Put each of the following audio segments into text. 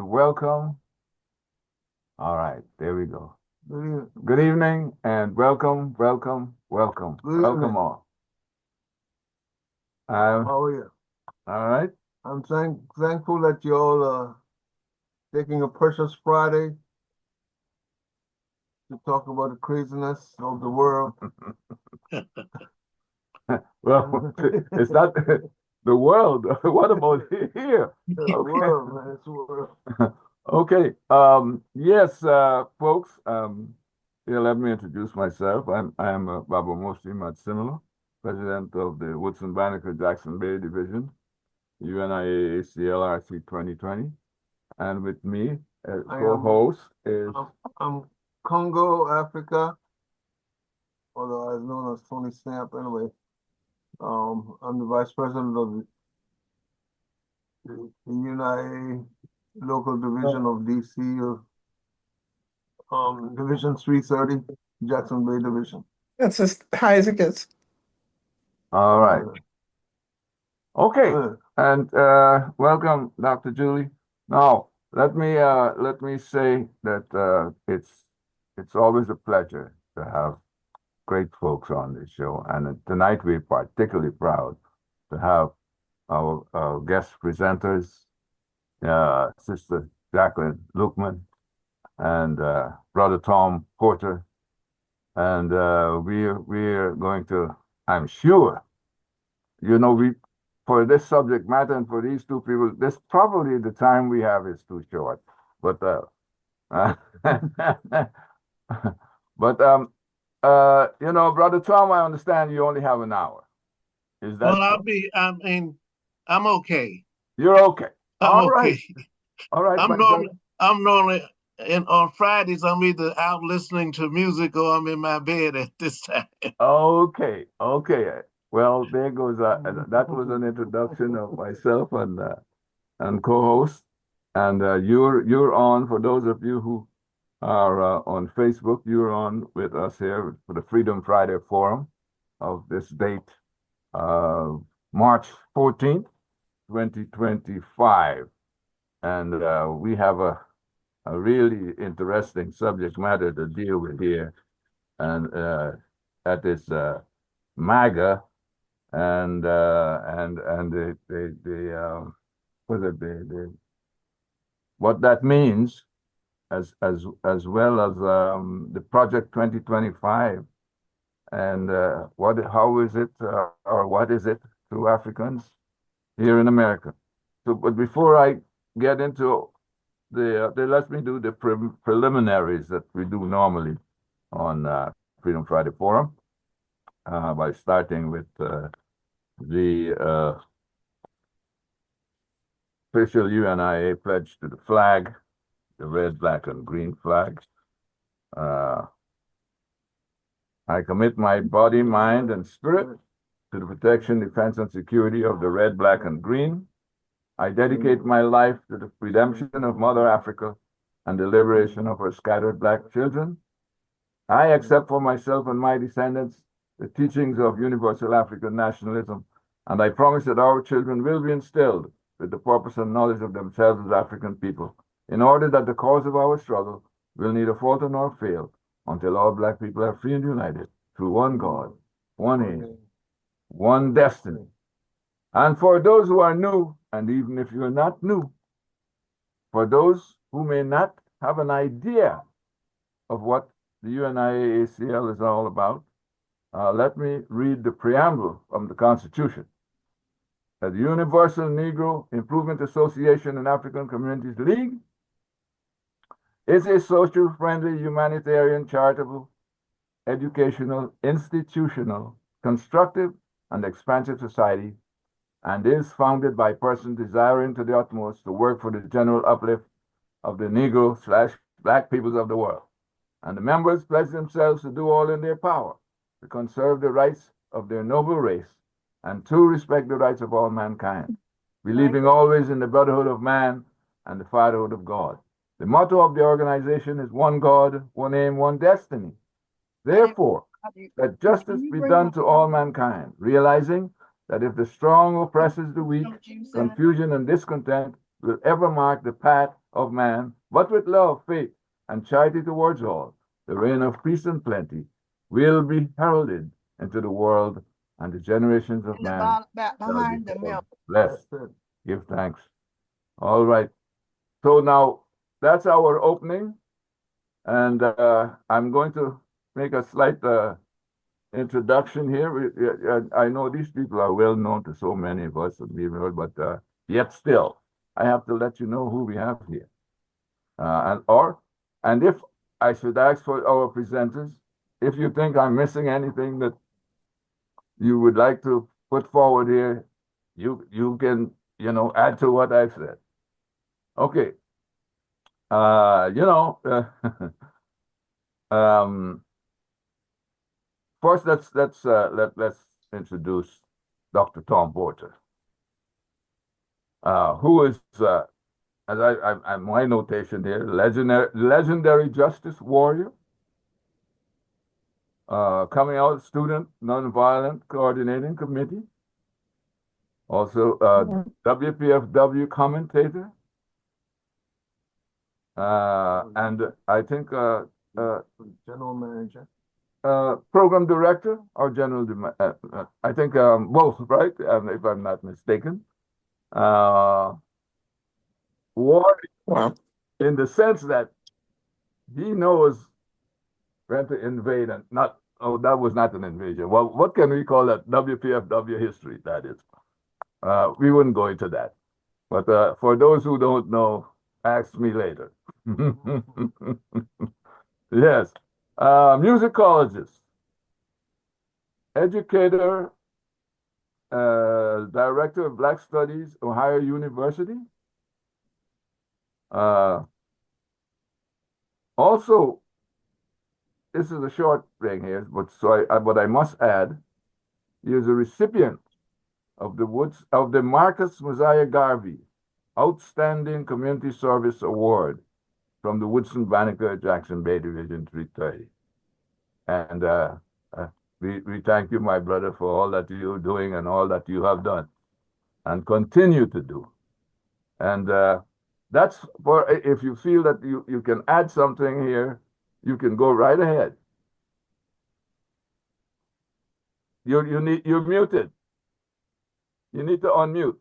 welcome. All right, there we go. Good evening. Good evening and welcome, welcome, welcome. Good Welcome evening. all. How are you? All right. I'm thankful that you all are taking a precious Friday to talk about the craziness of the world. Well, it's not the world. What about here? The world, man, it's the world. Okay. Yes, folks. Let me introduce myself. I'm Baba Mosi Matsimula, president of the Woodson Banneker Jackson Bay Division, UNIA-ACL RC2020, and with me as co-host is I'm Congo, Africa, although I'm known as Tony Stamp anyway. I'm the vice president of the UNIA local division of DC of Division 330, Jackson Bay Division. That's as high as it gets. all right. Okay, and welcome, Dr. Julie. Now, let me say that it's always a pleasure to have great folks on this show, and tonight we're particularly proud to have our guest presenters, Sister Jacquine Lookman and Brother Tom Porter, and we're going to, I'm sure, for this subject matter and for these two people, this probably the time we have is too short. But Brother Tom, I understand you only have an hour. Is that well? I'm okay. You're okay. I'm okay. All right. I'm normally on Fridays. I'm either out listening to music or I'm in my bed at this time. Okay. Well, there goes that was an introduction of myself and co-host, and you're on, for those of you who are on Facebook, you're on with us here for the Freedom Friday Forum of this date, March 14th, 2025, and we have a really interesting subject matter to deal with here, and that is Maga. And what that means, as well as the Project 2025, and how is it or what is it to Africans here in America? So, but before I get into let me do the preliminaries that we do normally on Freedom Friday Forum. By starting with the official UNIA pledge to the flag, the red, black, and green flag. I commit my body, mind, and spirit to the protection, defense, and security of the red, black, and green. I dedicate my life to the redemption of Mother Africa and the liberation of her scattered black children. I accept for myself and my descendants the teachings of universal African nationalism, and I promise that our children will be instilled with the purpose and knowledge of themselves as African people, in order that the cause of our struggle will neither falter nor fail until all Black people are free and united through one God, one aim, one destiny. And for those who are new, and even if you're not new, for those who may not have an idea of what the UNIA-ACL is all about, let me read the preamble from the Constitution. The Universal Negro Improvement Association and African Communities League is a social-friendly, humanitarian, charitable, educational, institutional, constructive, and expansive society, and is founded by persons desiring to the utmost to work for the general uplift of the Negro/Black peoples of the world. And the members pledge themselves to do all in their power to conserve the rights of their noble race, and to respect the rights of all mankind, believing always in the brotherhood of man and the fatherhood of God. The motto of the organization is one God, one aim, one destiny. Therefore, let justice be done to all mankind, realizing that if the strong oppresses the weak, confusion and discontent will ever mark the path of man, but with love, faith, and charity towards all, the reign of peace and plenty will be heralded into the world, and the generations of man Back shall be behind the called mill. blessed. Give thanks. All right. So now that's our opening, and I'm going to make a slight introduction here. I know these people are well known to so many of us, but yet still, I have to let you know who we have here. And if I should ask for our presenters, if you think I'm missing anything that you would like to put forward here, you can add to what I've said. Okay. Um, First, let's introduce Dr. Tom Porter, who is, as I my notation here, legendary justice warrior, coming out student nonviolent coordinating committee, also WPFW commentator, and I think General manager. program director or I think both, right? If I'm not mistaken. War Wow. in the sense that he knows when to invade and not. Oh, that was not an invasion. Well, what can we call that? WPFW history, that is. We wouldn't go into that. But for those who don't know, ask me later. Yes. Musicologist, educator, director of Black Studies, Ohio University. Also, this is a short thing here, but I must add, he is a recipient of the Marcus Mosiah Garvey Outstanding Community Service Award from the Woodson Banneker Jackson Bay Division 330. And we thank you, my brother, for all that you're doing and all that you have done and continue to do. And that's for, if you feel that you can add something here, you can go right ahead. You're muted. You need to unmute.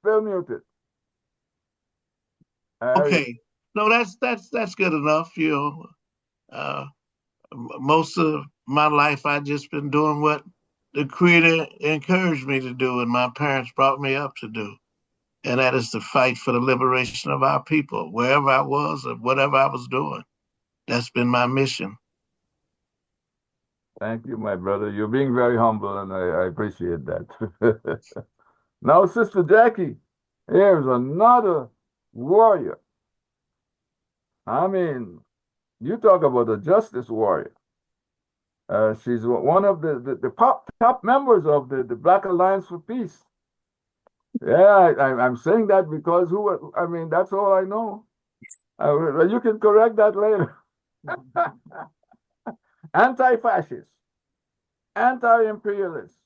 Still muted. Okay. No, that's good enough. Most of my life I just been doing what the Creator encouraged me to do and my parents brought me up to do. And that is to fight for the liberation of our people, wherever I was or whatever I was doing. That's been my mission. Thank you, my brother. You're being very humble, and I appreciate that. Now, Sister Jackie, here's another warrior. I mean, you talk about a justice warrior. She's one of the top members of the Black Alliance for Peace. Yeah, I'm saying that because that's all I know. You can correct that later. Anti-fascist, anti-imperialist.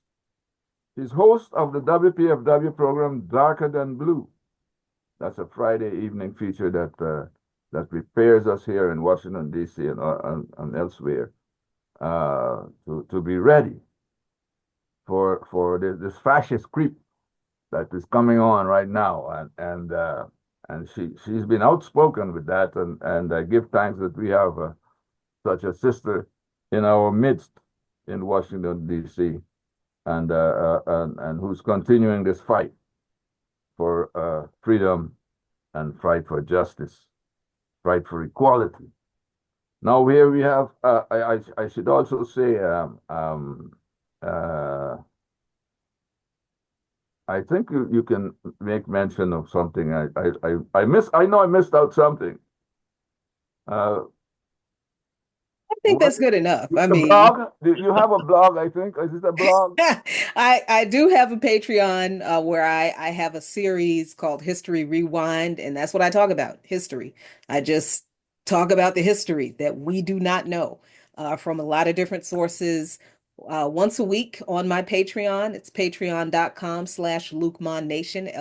He's host of the WPFW program Darker Than Blue. That's a Friday evening feature that prepares us here in Washington, D.C. and elsewhere to be ready for this fascist creep that is coming on right now. And she's been outspoken with that, and I give thanks that we have such a sister in our midst in Washington, D.C., and who's continuing this fight for freedom and fight for justice, fight for equality. Now here we have, I should also say, I think you can make mention of something. I know I missed out something. I think that's good enough. I The mean, blog? You have a blog, I think. Is it a blog? I do have a Patreon where I have a series called History Rewind, and that's what I talk about, history. I just talk about the history that we do not know from a lot of different sources, once a week on my Patreon. It's patreon.com/LuqManNation,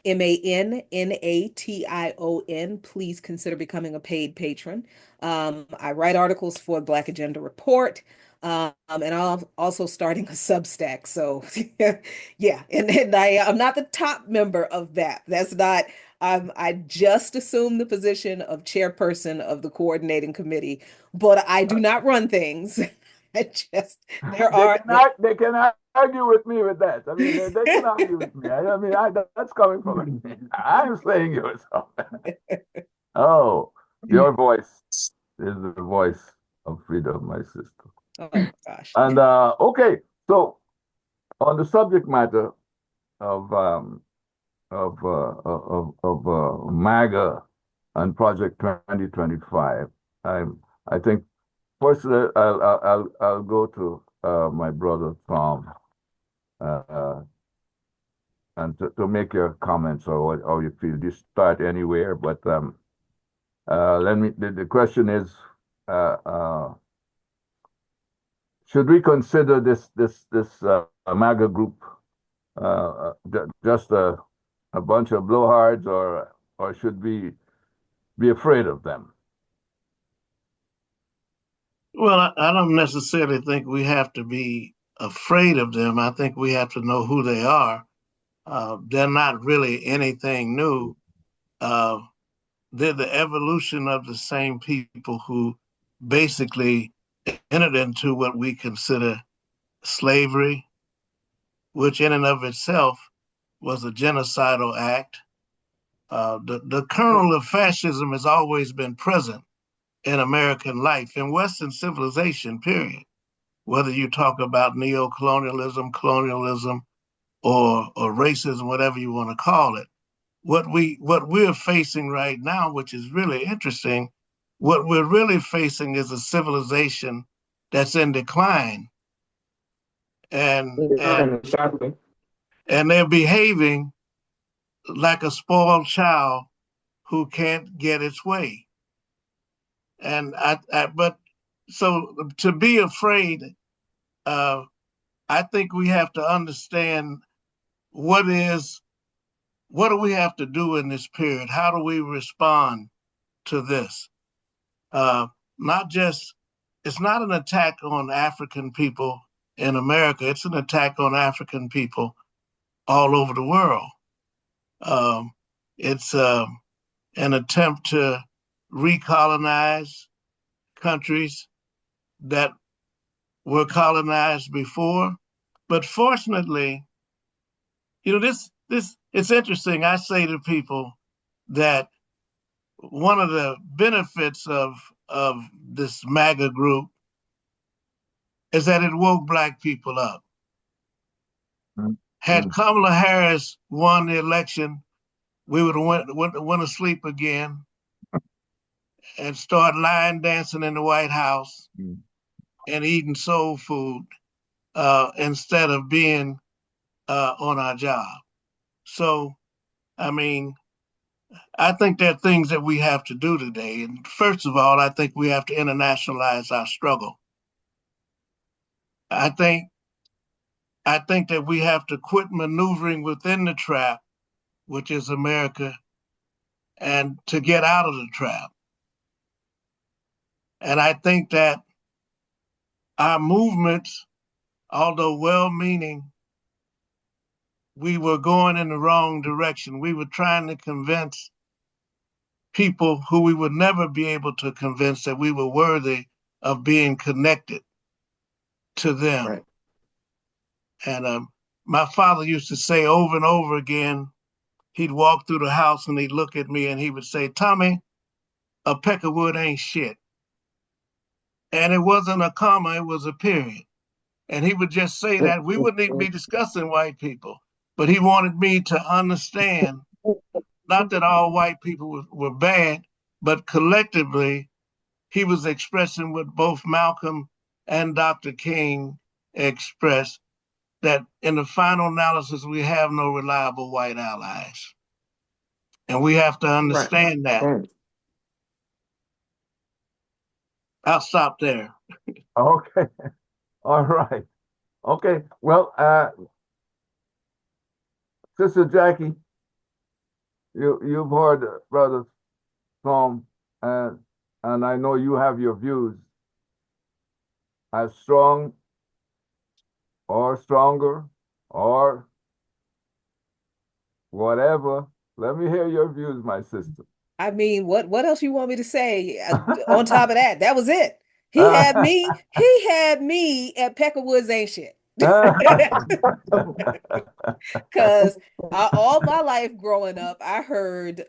LuqMannation. Please consider becoming a paid patron. I write articles for the Black Agenda Report. And I'm also starting a Substack. So yeah, and I'm not the top member of that. That's not, I just assumed the position of chairperson of the coordinating committee, but I do not run things. I just, They can argue with me with that. I mean, they can argue with me. I mean, that's coming from me. I'm saying yourself. Oh, your voice is the voice of freedom, my sister. Oh gosh. And okay, so on the subject matter of Maga and Project 2025, I think first I'll go to my brother Tom and to make your comments or how you feel. You start anywhere, but let me. The question is, should we consider this MAGA group just a bunch of blowhards, or should we be afraid of them? Well, I don't necessarily think we have to be afraid of them. I think we have to know who they are. They're not really anything new. They're the evolution of the same people who basically entered into what we consider slavery, which in and of itself was a genocidal act. The kernel of fascism has always been present in American life, in Western civilization, period. Whether you talk about neo-colonialism, colonialism, or racism, whatever you want to call it. What we're facing right now, which is really interesting, what we're really facing is a civilization that's in decline. And they're behaving like a spoiled child who can't get its way. And but so to be afraid, I think we have to understand what do we have to do in this period? How do we respond to this? Not just, it's not an attack on African people in America, it's an attack on African people all over the world. It's an attempt to recolonize countries that were colonized before. But fortunately, it's interesting. I say to people that one of the benefits of this MAGA group is that it woke Black people up. Mm-hmm. Had Kamala Harris won the election, we would have went to sleep again and start line dancing in the White House and eating soul food instead of being on our job. So, I mean, I think there are things that we have to do today. And first of all, I think we have to internationalize our struggle. I think that we have to quit maneuvering within the trap, which is America, and to get out of the trap. And I think that our movements, although well-meaning, we were going in the wrong direction. We were trying to convince people who we would never be able to convince that we were worthy of being connected to them. Right. And my father used to say over and over again, he'd walk through the house and he'd look at me and he would say, "Tommy, a peck of wood ain't shit." And it wasn't a comma, it was a period. And he would just say that. We wouldn't even be discussing white people, but he wanted me to understand, not that all white people were bad, but collectively, he was expressing what both Malcolm and Dr. King expressed, that in the final analysis, we have no reliable white allies. And we have to understand that. Right. I'll stop there. Okay. All right. Okay. Well, Sister Jackie, you've heard Brother Tom, and I know you have your views as strong or stronger or whatever. Let me hear your views, my sister. I mean, what else you want me to say? On top of that, that was it. He had me at Peckerwoods ain't shit. Because all my life growing up, I heard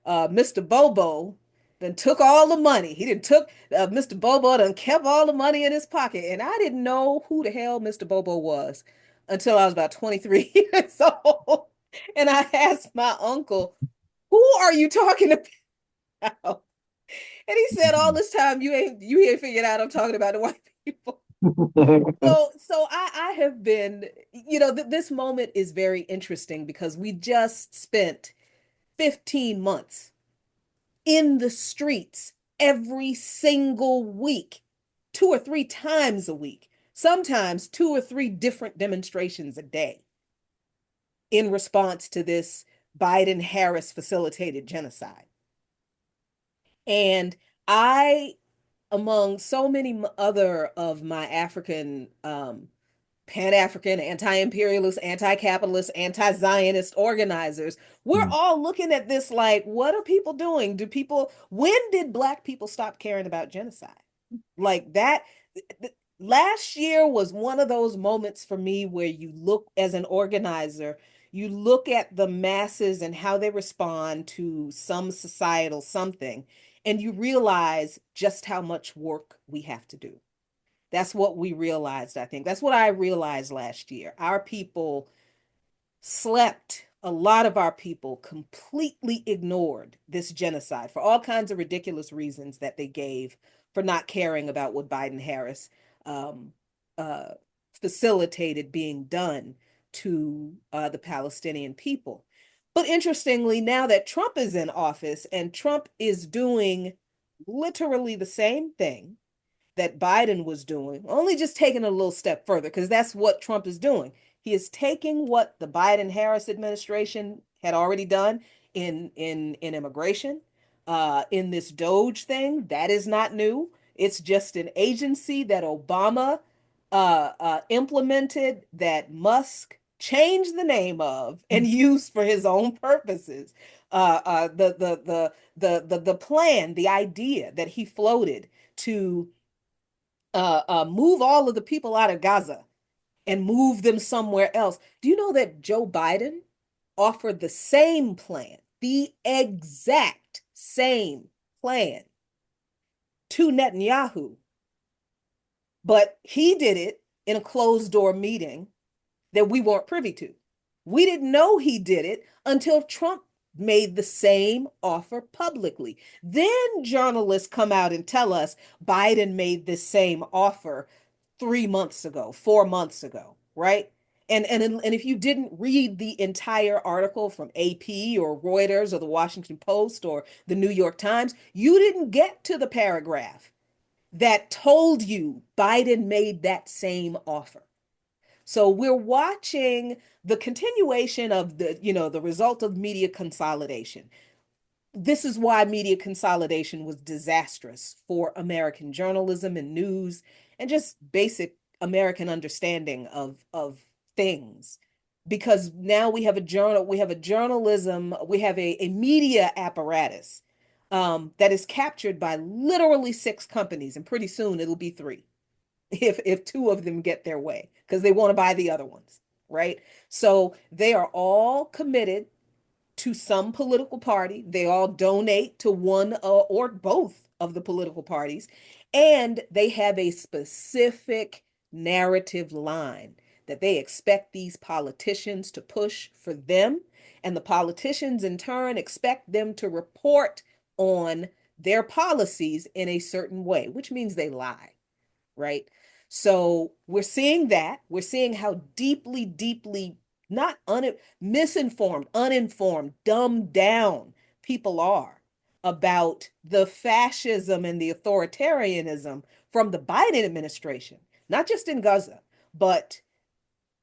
Mr. Bobo then took all the money. He didn't took Mr. Bobo done kept all the money in his pocket, and I didn't know who the hell Mr. Bobo was until I was about 23 years old, and I asked my uncle, "Who are you talking about?" And he said, "All this time you ain't figured out I'm talking about the white people." So I have been, this moment is very interesting because we just spent 15 months in the streets every single week, 2 or 3 times a week, sometimes 2 or 3 different demonstrations a day in response to this Biden-Harris facilitated genocide. And I, among so many other of my African Pan-African, anti-imperialist, anti-capitalist, anti-Zionist organizers, we're all looking at this like, what are people doing? When did Black people stop caring about genocide? Like that, last year was one of those moments for me where you look as an organizer, you look at the masses and how they respond to some societal something, and you realize just how much work we have to do. That's what we realized, I think. That's what I realized last year. Our people slept. A lot of our people completely ignored this genocide for all kinds of ridiculous reasons that they gave for not caring about what Biden-Harris um, uh, facilitated being done to the Palestinian people. But interestingly, now that Trump is in office and Trump is doing literally the same thing that Biden was doing, only just taking a little step further, because that's what Trump is doing. He is taking what the Biden-Harris administration had already done in immigration, in this DOGE thing. That is not new. It's just an agency that Obama implemented that Musk changed the name of and used for his own purposes. The plan, the idea that he floated to move all of the people out of Gaza and move them somewhere else. Do you know that Joe Biden offered the same plan, the exact same plan to Netanyahu, but he did it in a closed door meeting that we weren't privy to. We didn't know he did it until Trump made the same offer publicly. Then journalists come out and tell us Biden made this same offer 3 months ago, 4 months ago, right? And if you didn't read the entire article from AP or Reuters or the Washington Post or the New York Times, you didn't get to the paragraph that told you Biden made that same offer. So we're watching the continuation of the result of media consolidation. This is why media consolidation was disastrous for American journalism and news and just basic American understanding of things. Because now we have a journalism, we have a media apparatus that is captured by literally 6 companies, and pretty soon it'll be 3 if 2 of them get their way because they want to buy the other ones, right? So they are all committed to some political party. They all donate to one or both of the political parties, and they have a specific narrative line that they expect these politicians to push for them, and the politicians in turn expect them to report on their policies in a certain way, which means they lie, right? So we're seeing that. We're seeing how deeply, deeply not misinformed, uninformed, dumbed down people are about the fascism and the authoritarianism from the Biden administration. not just in Gaza, but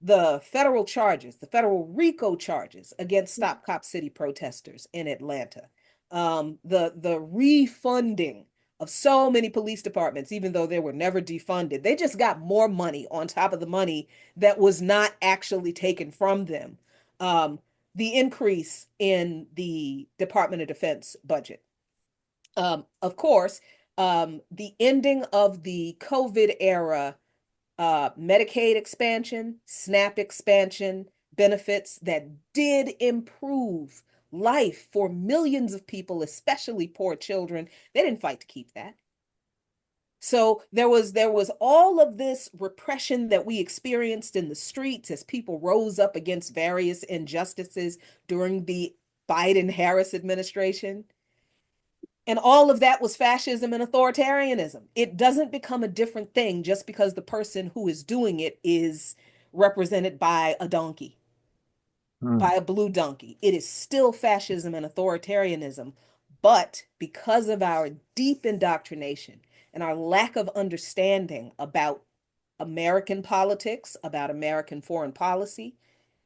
the federal charges, the federal RICO charges against Stop Cop City protesters in Atlanta, the refunding of so many police departments, even though they were never defunded, they just got more money on top of the money that was not actually taken from them. The increase in the Department of Defense budget. Of course, the ending of the COVID era Medicaid expansion, SNAP expansion, benefits that did improve life for millions of people, especially poor children. They didn't fight to keep that. So there was all of this repression that we experienced in the streets as people rose up against various injustices during the Biden-Harris administration. And all of that was fascism and authoritarianism. It doesn't become a different thing just because the person who is doing it is represented by a donkey, by a blue donkey. It is still fascism and authoritarianism. But because of our deep indoctrination and our lack of understanding about American politics, about American foreign policy,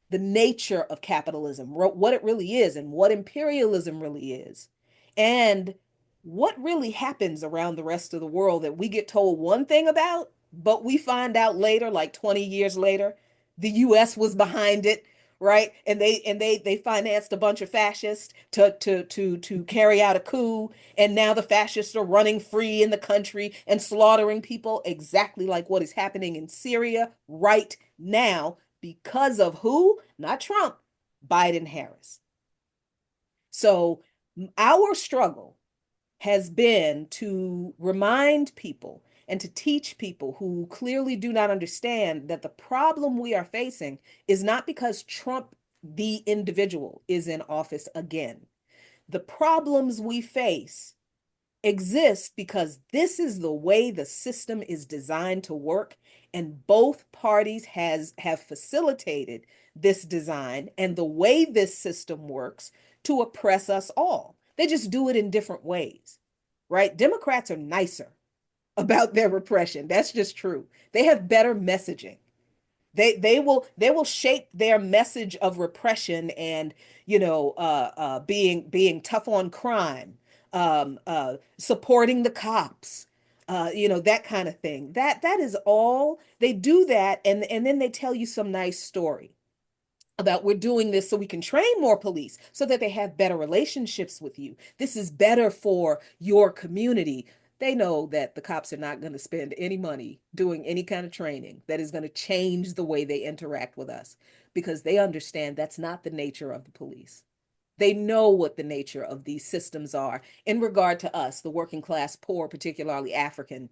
the nature of capitalism, what it really is, and what imperialism really is, and what really happens around the rest of the world that we get told one thing about, but we find out later, like 20 years later, the US was behind it, right? And they financed a bunch of fascists to carry out a coup, and now the fascists are running free in the country and slaughtering people, exactly like what is happening in Syria right now, because of who? Not Trump, Biden-Harris. So our struggle has been to remind people and to teach people who clearly do not understand that the problem we are facing is not because Trump, the individual, is in office again. The problems we face exist because this is the way the system is designed to work, and both parties have facilitated this design and the way this system works to oppress us all. They just do it in different ways, right? Democrats are nicer about their repression. That's just true. They have better messaging. They will shape their message of repression and being tough on crime, supporting the cops, that kind of thing. That is all they do that, and then they tell you some nice story about we're doing this so we can train more police so that they have better relationships with you. This is better for your community. They know that the cops are not going to spend any money doing any kind of training that is going to change the way they interact with us, because they understand that's not the nature of the police. They know what the nature of these systems are in regard to us, the working class poor, particularly African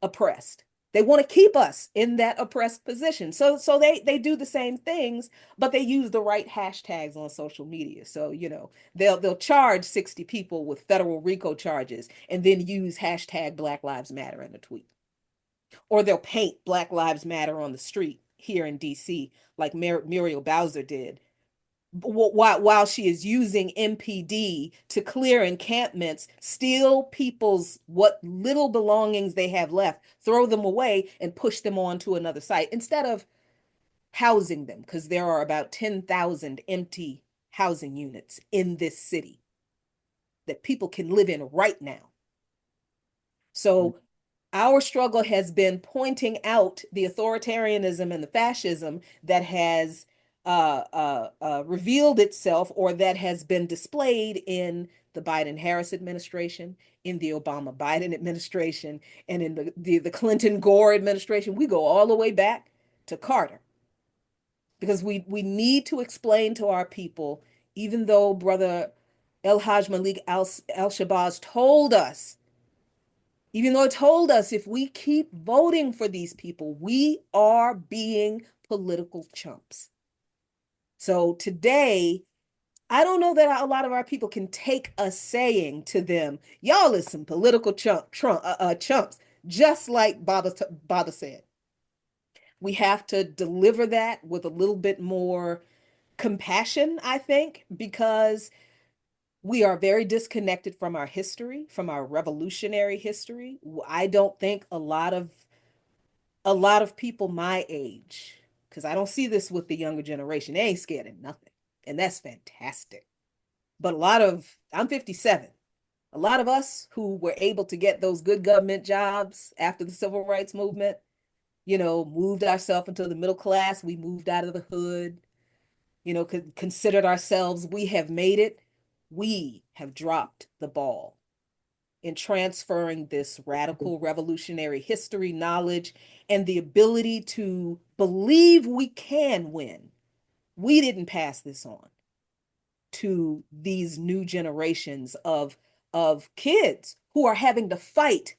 oppressed. They want to keep us in that oppressed position. So they do the same things, but they use the right hashtags on social media. So, they'll charge 60 people with federal RICO charges and then use hashtag Black Lives Matter in a tweet. Or they'll paint Black Lives Matter on the street here in DC, like Muriel Bowser did, while she is using MPD to clear encampments, steal people's what little belongings they have left, throw them away, and push them on to another site instead of housing them, because there are about 10,000 empty housing units in this city that people can live in right now. So our struggle has been pointing out the authoritarianism and the fascism that has revealed itself, or that has been displayed in the Biden-Harris administration, in the Obama-Biden administration, and in the Clinton-Gore administration. We go all the way back to Carter, because we need to explain to our people, even though Brother El-Hajj Malik Al-Shabazz told us, if we keep voting for these people, we are being political chumps. So today, I don't know that a lot of our people can take us saying to them, y'all is some political chumps, just like Baba said. We have to deliver that with a little bit more compassion, I think, because we are very disconnected from our history, from our revolutionary history. I don't think a lot of a lot of people my age, because I don't see this with the younger generation, they ain't scared of nothing. And that's fantastic. But I'm 57. A lot of us who were able to get those good government jobs after the civil rights movement, moved ourselves into the middle class. We moved out of the hood, considered ourselves, we have made it. We have dropped the ball in transferring this radical revolutionary history knowledge and the ability to believe we can win. We didn't pass this on to these new generations of kids who are having to fight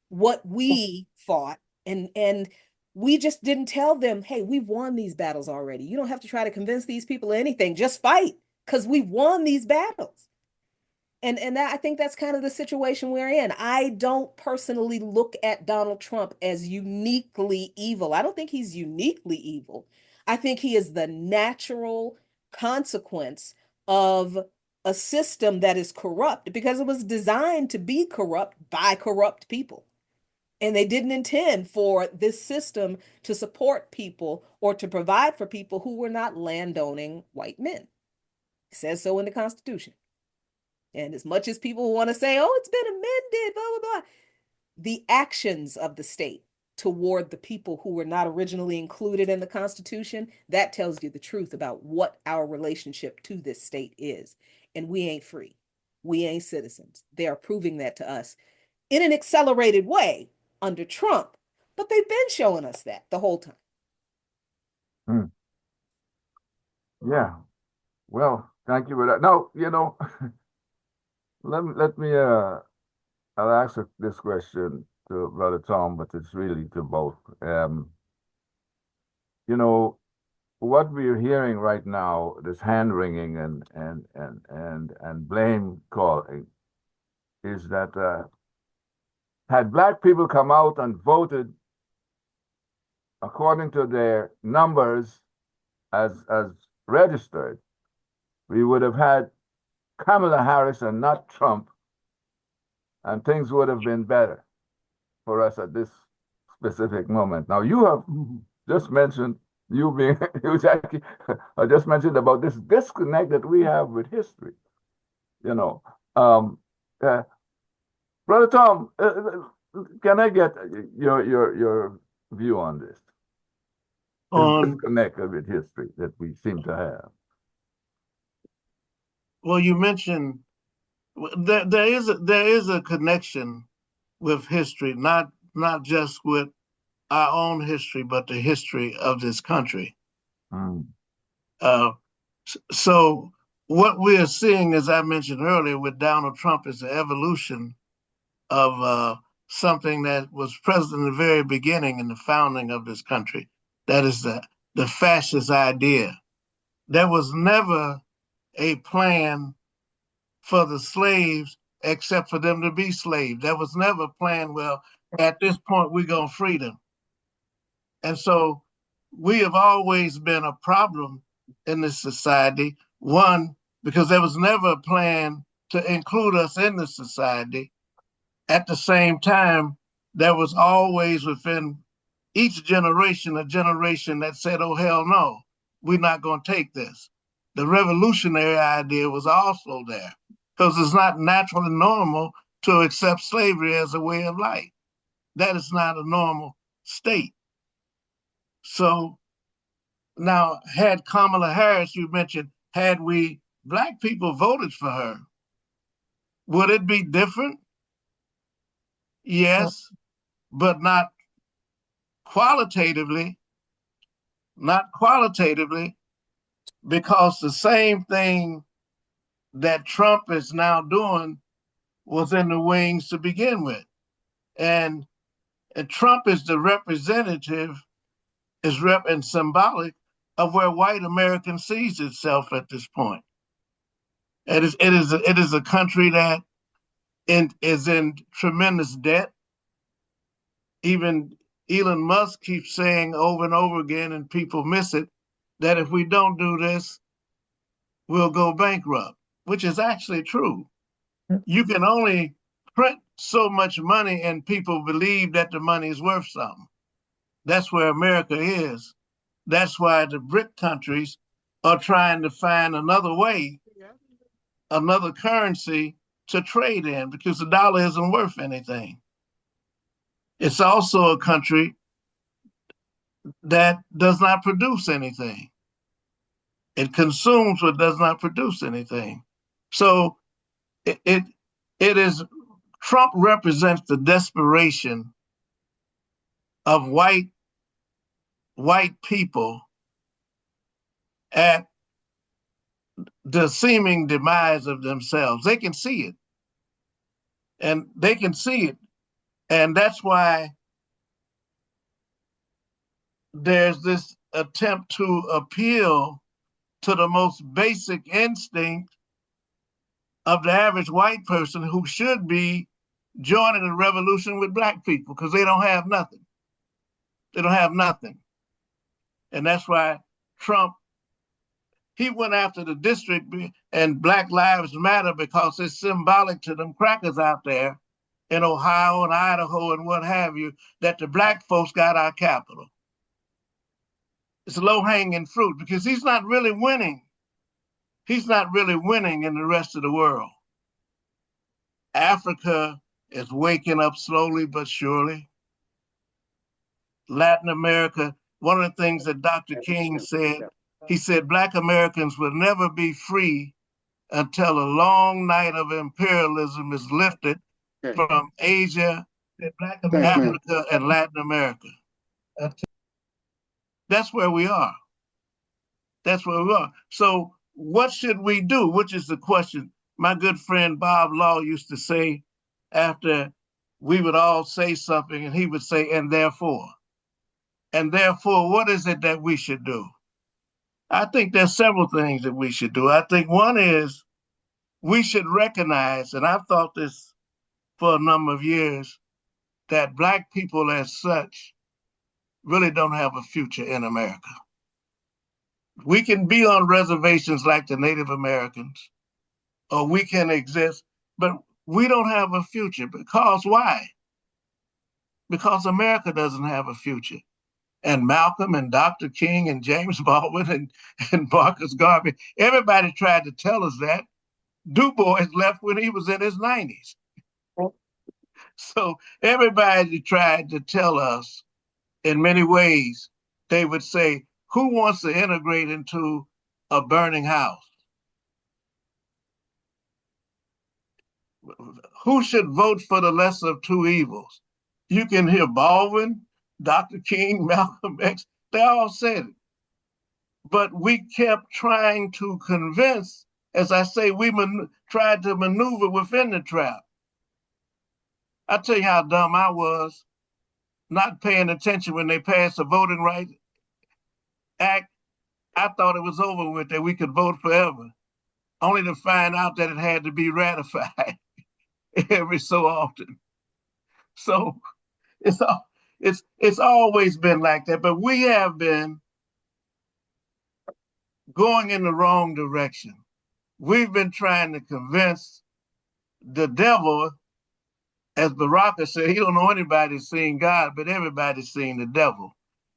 what we fought, and we just didn't tell them, hey, we've won these battles already. You don't have to try to convince these people of anything. Just fight, because we've won these battles. And I think that's kind of the situation we're in. I don't personally look at Donald Trump as uniquely evil. I don't think he's uniquely evil. I think he is the natural consequence of a system that is corrupt, because it was designed to be corrupt by corrupt people. And they didn't intend for this system to support people or to provide for people who were not landowning white men. It says so in the Constitution. And as much as people want to say, oh, it's been amended, blah, blah, blah, the actions of the state toward the people who were not originally included in the Constitution, that tells you the truth about what our relationship to this state is. And we ain't free. We ain't citizens. They are proving that to us in an accelerated way under Trump, but they've been showing us that the whole time. Yeah. Well, thank you for that. Now, let me I'll ask this question to Brother Tom, but it's really to both. What we're hearing right now, this hand wringing and blame calling, is that had Black people come out and voted according to their numbers as registered, we would have had Kamala Harris and not Trump, and things would have been better for us at this specific moment. Now, you have just mentioned, Jackie, I just mentioned about this disconnect that we have with history. Brother Tom, can I get your view on this? This disconnect with history that we seem to have. Well, you mentioned there is a connection with history, not just with our own history, but the history of this country. So what we are seeing, as I mentioned earlier, with Donald Trump is the evolution of something that was present in the very beginning in the founding of this country. That is the fascist idea. There was never a plan for the slaves except for them to be slaves. There was never a plan, well, at this point, we're going to free them. And so we have always been a problem in this society. One, because there was never a plan to include us in the society. At the same time, there was always within each generation, a generation that said, oh, hell no, we're not going to take this. The revolutionary idea was also there, because it's not natural and normal to accept slavery as a way of life. That is not a normal state. So now, had Kamala Harris, you mentioned, had we Black people voted for her, would it be different? Yes, but not qualitatively, because the same thing that Trump is now doing was in the wings to begin with. And Trump is the representative, and symbolic of where white America sees itself at this point. It is a country that is in tremendous debt. Even Elon Musk keeps saying over and over again, and people miss it, that if we don't do this, we'll go bankrupt, which is actually true. You can only print so much money and people believe that the money is worth something. That's where America is. That's why the BRIC countries are trying to find another way, another currency to trade in, because the dollar isn't worth anything. It's also a country that does not produce anything. It consumes but does not produce anything. So it is, Trump represents the desperation of white people at the seeming demise of themselves. They can see it. And they can see it. And that's why there's this attempt to appeal to the most basic instinct of the average white person who should be joining the revolution with black people, because they don't have nothing. They don't have nothing. And that's why Trump, he went after the district and Black Lives Matter because it's symbolic to them crackers out there in Ohio and Idaho and what have you, that the black folks got our capital. It's low-hanging fruit because he's not really winning. He's not really winning in the rest of the world. Africa is waking up slowly but surely. Latin America, one of the things that Dr. King said, he said, Black Americans will never be free until a long night of imperialism is lifted from Asia, Africa, and Latin America. That's where we are. That's where we are. So what should we do? Which is the question. My good friend Bob Law used to say after we would all say something, and he would say, and therefore. And therefore, what is it that we should do? I think there's several things that we should do. I think one is we should recognize, and I've thought this for a number of years, that Black people as such really don't have a future in America. We can be on reservations like the Native Americans, or we can exist, but we don't have a future. Because why? Because America doesn't have a future. And Malcolm and Dr. King and James Baldwin and Marcus Garvey, everybody tried to tell us that. Du Bois left when he was in his 90s. So everybody tried to tell us, in many ways, they would say, who wants to integrate into a burning house? Who should vote for the lesser of two evils? You can hear Baldwin, Dr. King, Malcolm X, they all said it. But we kept trying to convince, as I say, we tried to maneuver within the trap. I'll tell you how dumb I was, not paying attention when they passed the Voting Rights Act. I thought it was over with, that we could vote forever, only to find out that it had to be ratified every so often. So it's always been like that, but we have been going in the wrong direction. We've been trying to convince the devil, as Baraka said, he don't know anybody's seen God, but everybody's seen the devil.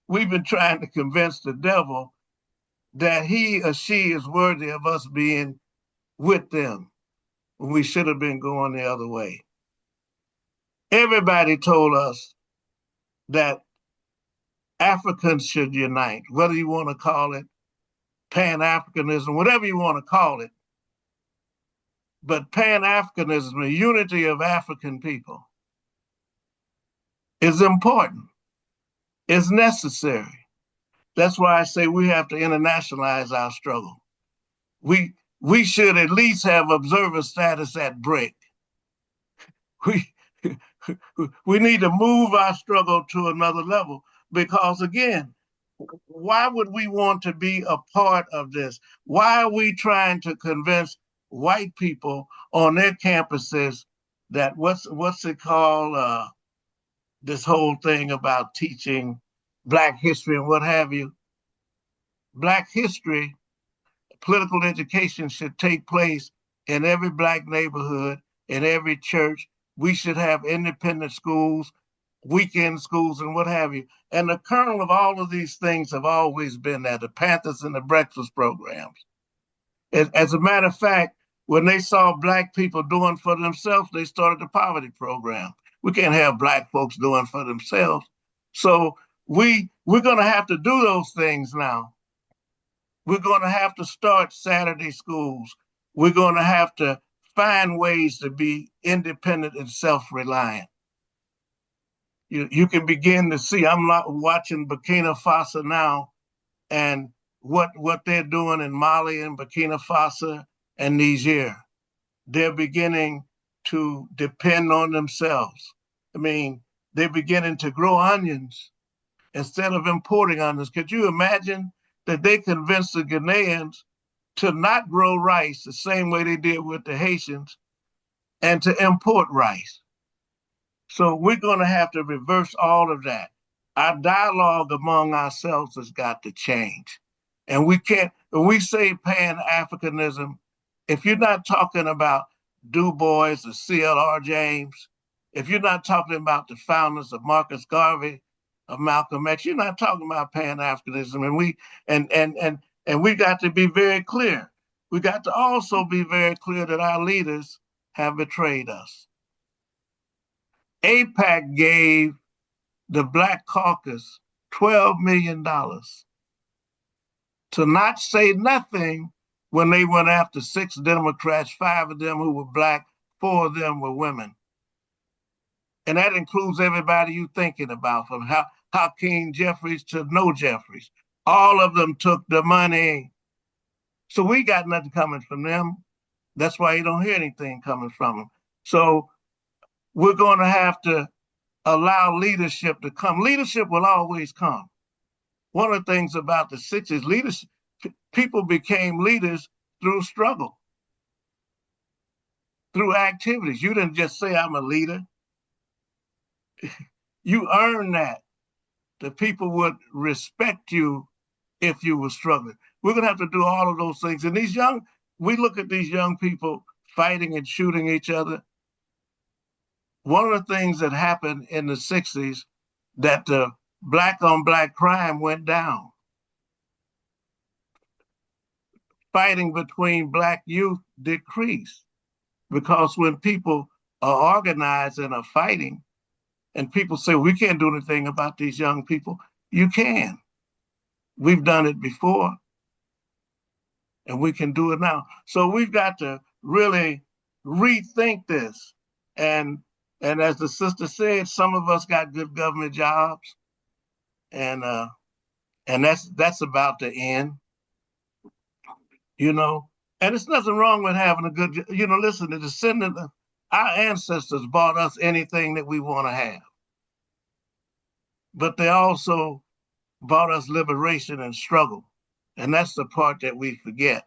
We've been trying to convince the devil that he or she is worthy of us being with them when we should have been going the other way. Everybody told us that Africans should unite, whether you want to call it Pan-Africanism, whatever you want to call it. But Pan-Africanism, the unity of African people, is important, is necessary. That's why I say we have to internationalize our struggle. We should at least have observer status at BRIC. We need to move our struggle to another level, because again, why would we want to be a part of this? Why are we trying to convince white people on their campuses that what's it called, this whole thing about teaching Black history and what have you? Black history, political education should take place in every Black neighborhood, in every church. We should have independent schools. weekend schools and what have you. And the kernel of all of these things have always been there, the Panthers and the breakfast programs. As a matter of fact, when they saw Black people doing for themselves, they started the poverty program. We can't have Black folks doing for themselves. So we're going to have to do those things now. We're going to have to start Saturday schools. We're going to have to find ways to be independent and self-reliant. You can begin to see, I'm not watching Burkina Faso now, and what they're doing in Mali and Burkina Faso and Niger. They're beginning to depend on themselves. I mean, they're beginning to grow onions instead of importing onions. Could you imagine that they convinced the Ghanaians to not grow rice the same way they did with the Haitians and to import rice? So we're going to have to reverse all of that. Our dialogue among ourselves has got to change. And we can't, when we say Pan-Africanism, if you're not talking about Du Bois or C.L.R. James, if you're not talking about the founders of Marcus Garvey, of Malcolm X, you're not talking about Pan-Africanism. And we got to be very clear. We got to also be very clear that our leaders have betrayed us. AIPAC gave the Black Caucus $12 million to not say nothing when they went after 6 Democrats, 5 of them who were Black, 4 of them were women. And that includes everybody you thinking about, from Jacquine Jeffries to no Jeffries. All of them took the money. So we got nothing coming from them. That's why you don't hear anything coming from them. So we're going to have to allow leadership to come. Leadership will always come. One of the things about the 60s, leadership, people became leaders through struggle, through activities. You didn't just say, I'm a leader. You earned that. The people would respect you if you were struggling. We're going to have to do all of those things. And we look at these young people fighting and shooting each other. One of the things that happened in the 60s, that the Black on Black crime went down. Fighting between Black youth decreased, because when people are organized and are fighting, and people say, we can't do anything about these young people, you can. We've done it before, and we can do it now. So we've got to really rethink this. And as the sister said, some of us got good government jobs, and that's about to end. And it's nothing wrong with having a good, listen, the descendant of our ancestors bought us anything that we want to have. But they also bought us liberation and struggle. And that's the part that we forget.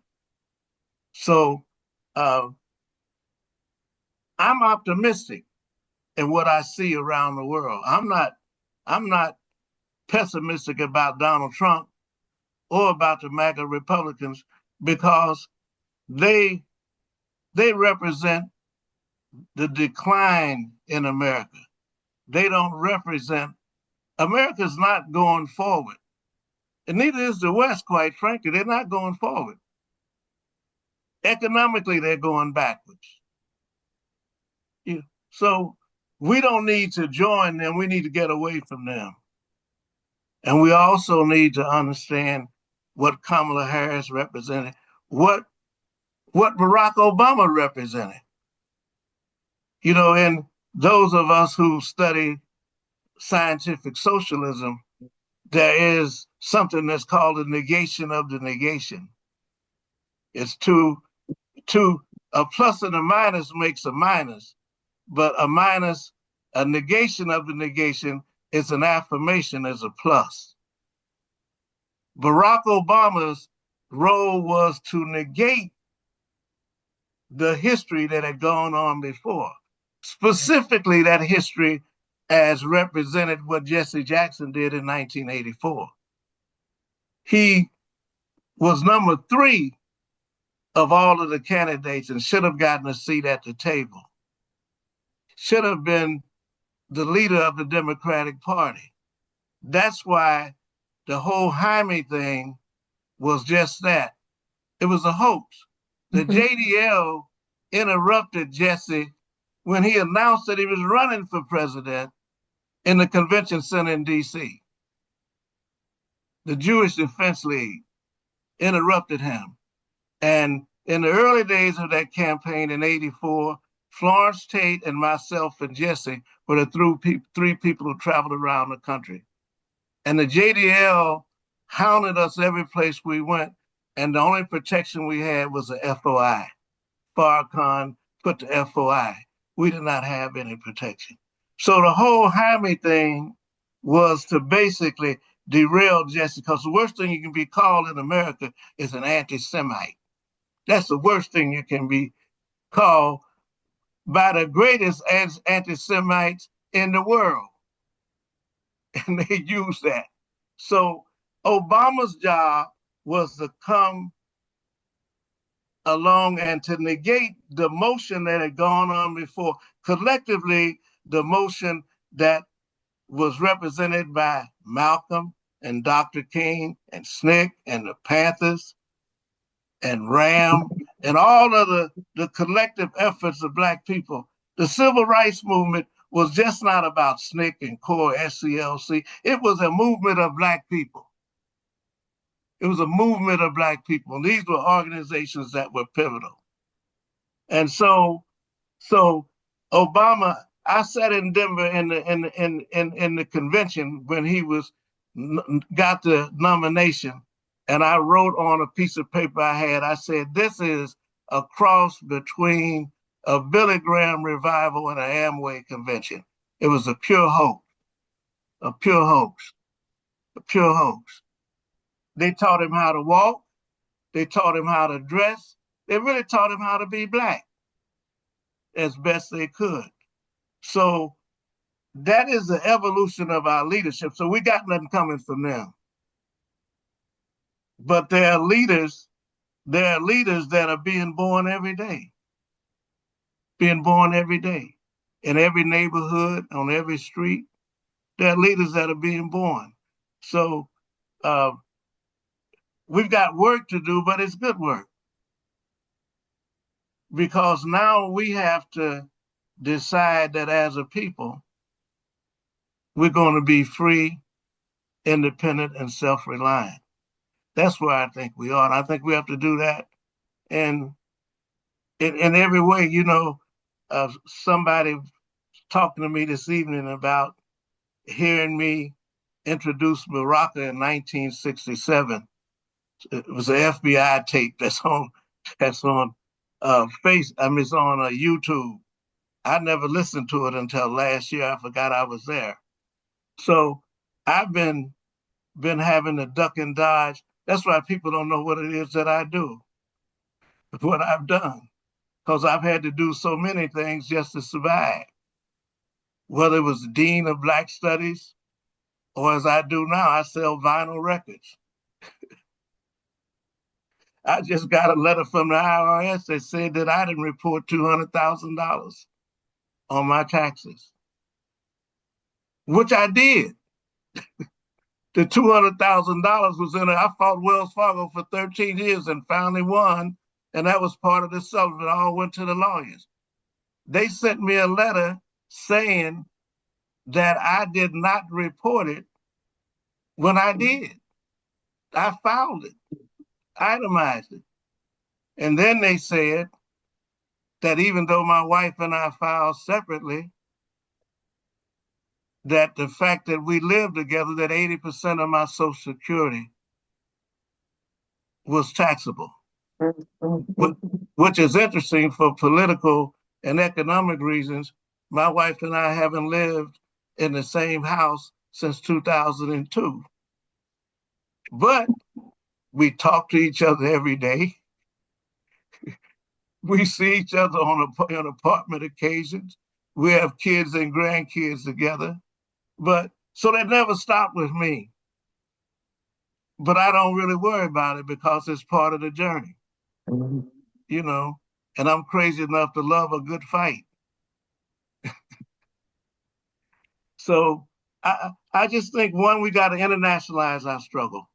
So I'm optimistic in what I see around the world. I'm not pessimistic about Donald Trump or about the Maga Republicans, because they represent the decline in America. They don't represent, America's not going forward. And neither is the West, quite frankly. They're not going forward. Economically, they're going backwards. So we don't need to join them. We need to get away from them. And we also need to understand what Kamala Harris represented, what Barack Obama represented. And those of us who study scientific socialism, there is something that's called a negation of the negation. It's a plus and a minus makes a minus, but a negation of the negation is an affirmation as a plus. Barack Obama's role was to negate the history that had gone on before, specifically that history as represented what Jesse Jackson did in 1984. He was number 3 of all of the candidates and should have gotten a seat at the table. Should have been the leader of the Democratic Party. That's why the whole Jaime thing was just that. It was a hoax. The JDL interrupted Jesse when he announced that he was running for president in the convention center in DC. The Jewish Defense League interrupted him. And in the early days of that campaign in '84, Florence Tate and myself and Jesse were the three people who traveled around the country. And the JDL hounded us every place we went. And the only protection we had was the FOI. Farrakhan put the FOI. We did not have any protection. So the whole Jaime thing was to basically derail Jesse, because the worst thing you can be called in America is an anti-Semite. That's the worst thing you can be called by the greatest anti-Semites in the world. And they use that. So Obama's job was to come along and to negate the motion that had gone on before. Collectively, the motion that was represented by Malcolm and Dr. King and SNCC and the Panthers and RAM and all of the collective efforts of Black people. The civil rights movement was just not about SNCC and CORE, SCLC. It was a movement of Black people. It was a movement of Black people. And these were organizations that were pivotal. And so Obama, I sat in Denver in the convention when he got the nomination, and I wrote on a piece of paper I had, I said, this is a cross between a Billy Graham revival and an Amway convention. It was a pure hoax, a pure hoax, a pure hoax. They taught him how to walk. They taught him how to dress. They really taught him how to be Black as best they could. So that is the evolution of our leadership. So we got nothing coming from them. But there are leaders that are being born every day. Being born every day. In every neighborhood, on every street. There are leaders that are being born. So we've got work to do, but it's good work. Because now we have to decide that as a people, we're going to be free, independent, and self-reliant. That's where I think we are. And I think we have to do that in every way. You know, somebody talking to me this evening about hearing me introduce Baraka in 1967. It was an FBI tape that's on it's on YouTube. I never listened to it until last year. I forgot I was there. So I've been having to duck and dodge. That's why people don't know what it is that I do, what I've done, because I've had to do so many things just to survive. Whether it was Dean of Black Studies, or as I do now, I sell vinyl records. I just got a letter from the IRS that said that I didn't report $200,000 on my taxes, which I did. The $200,000 was in it. I fought Wells Fargo for 13 years and finally won, and that was part of the settlement. It all went to the lawyers. They sent me a letter saying that I did not report it when I did. I filed it, itemized it. And then they said that even though my wife and I filed separately, that the fact that we lived together, that 80% of my Social Security was taxable, which is interesting for political and economic reasons. My wife and I haven't lived in the same house since 2002. But we talk to each other every day. We see each other on apartment occasions. We have kids and grandkids together. But so that never stopped with me. But I don't really worry about it because it's part of the journey, you know, and I'm crazy enough to love a good fight. So I just think, one, we got to internationalize our struggle.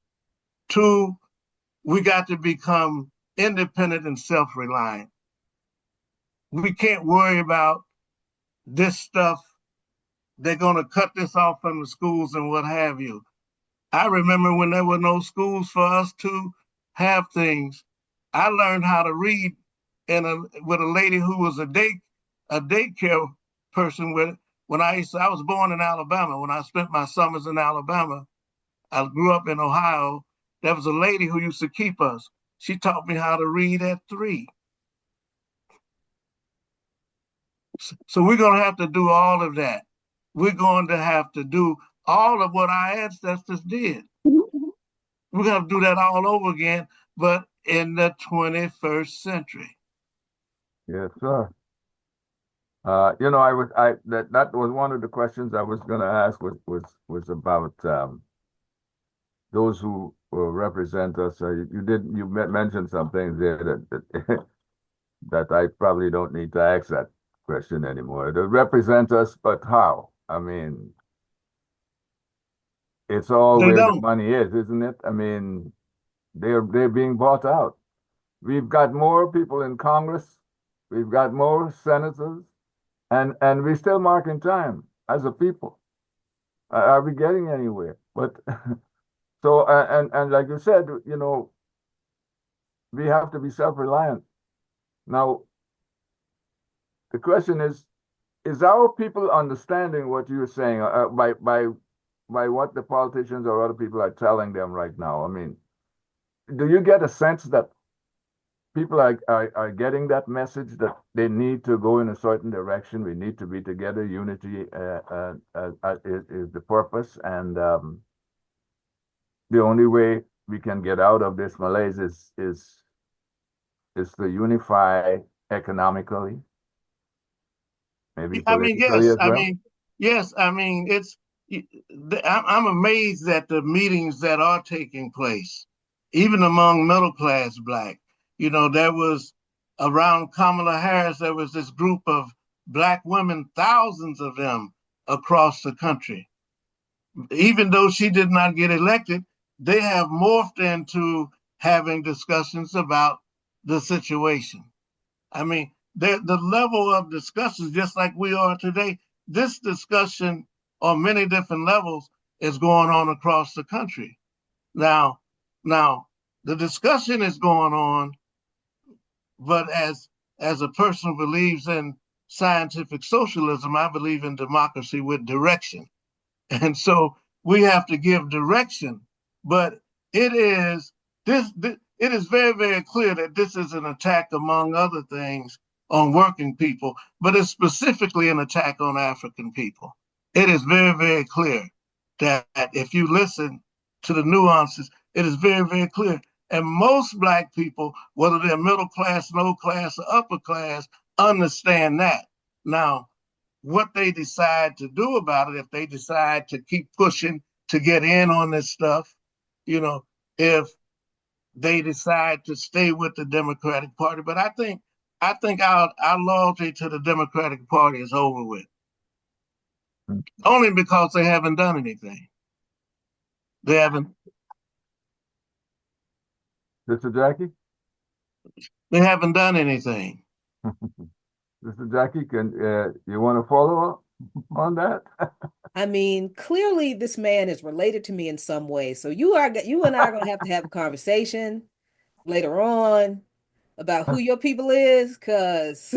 Two, we got to become independent and self-reliant. We can't worry about this stuff. They're going to cut this off from the schools and what have you. I remember when there were no schools for us to have things. I learned how to read with a lady who was a daycare person. When I was born in Alabama. When I spent my summers in Alabama, I grew up in Ohio. There was a lady who used to keep us. She taught me how to read at 3. So we're going to have to do all of that. We're going to have to do all of what our ancestors did. We're going to do that all over again, but in the 21st century. Yes, sir. That was one of the questions I was going to ask was about those who represent us. You mentioned some things there that that I probably don't need to ask that question anymore. They represent us, but how? I mean, it's all They where the don't. money is, isn't it? I mean, they're being bought out. We've got more people in Congress, we've got more senators, and we're still marking time as a people. Are we getting anywhere? But so and like you said, we have to be self-reliant. Now, the question is our people understanding what you're saying by what the politicians or other people are telling them right now? I mean, do you get a sense that people are getting that message that they need to go in a certain direction? We need to be together. Unity is the purpose, and the only way we can get out of this malaise is to unify economically, maybe I mean, politically yes. as well. I'm amazed at the meetings that are taking place, even among middle class Black. There was around Kamala Harris, there was this group of Black women, thousands of them across the country. Even though she did not get elected, they have morphed into having discussions about the situation. I mean, the level of discussion, just like we are today, this discussion on many different levels is going on across the country. Now, the discussion is going on, but as a person who believes in scientific socialism, I believe in democracy with direction. And so we have to give direction, but it is it is very, very clear that this is an attack, among other things, on working people, but it's specifically an attack on African people. It is very, very clear that if you listen to the nuances, it is very, very clear. And most Black people, whether they're middle class, low class, or upper class, understand that. Now, what they decide to do about it, if they decide to keep pushing to get in on this stuff, if they decide to stay with the Democratic Party. But I think our loyalty to the Democratic Party is over with. Only because they haven't done anything. They haven't. Mr. Jackie? They haven't done anything. Mr. Jackie, you want to follow up on that? I mean, clearly this man is related to me in some way. So you and I are gonna have to have a conversation later on about who your people is, because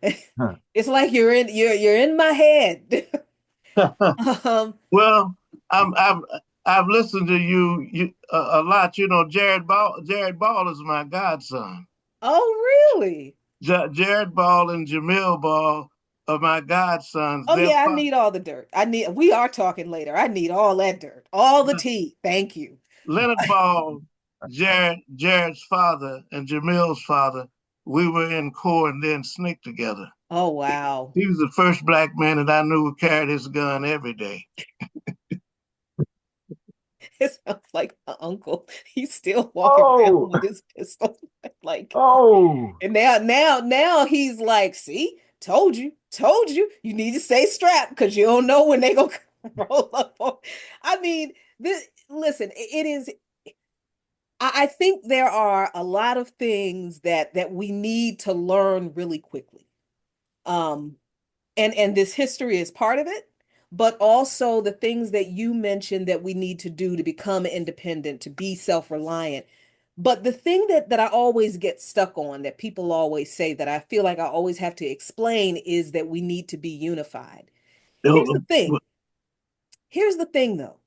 it's like you're in my head. Um, Well, I've listened to you a lot. Jared Ball is my godson. oh, really? Jared Ball and Jamil Ball are my godsons. Oh yeah, I need all the dirt. We are talking later. I need all that dirt, all the tea. Thank you. Leonard Ball, Jared's father, and Jamil's father. We were in corps and then SNCC together. Oh wow. He was the first Black man that I knew who carried his gun every day. It sounds like my uncle. He's still walking around Oh, with his pistol. Like, oh, and now he's like, see, told you, you need to stay strapped because you don't know when they gonna roll up. I mean, listen, it is. I think there are a lot of things that we need to learn really quickly. Um, and this history is part of it, but also the things that you mentioned that we need to do to become independent, to be self-reliant. But the thing that I always get stuck on, that people always say, that I feel like I always have to explain, is that we need to be unified. Here's the thing. Here's the thing, though.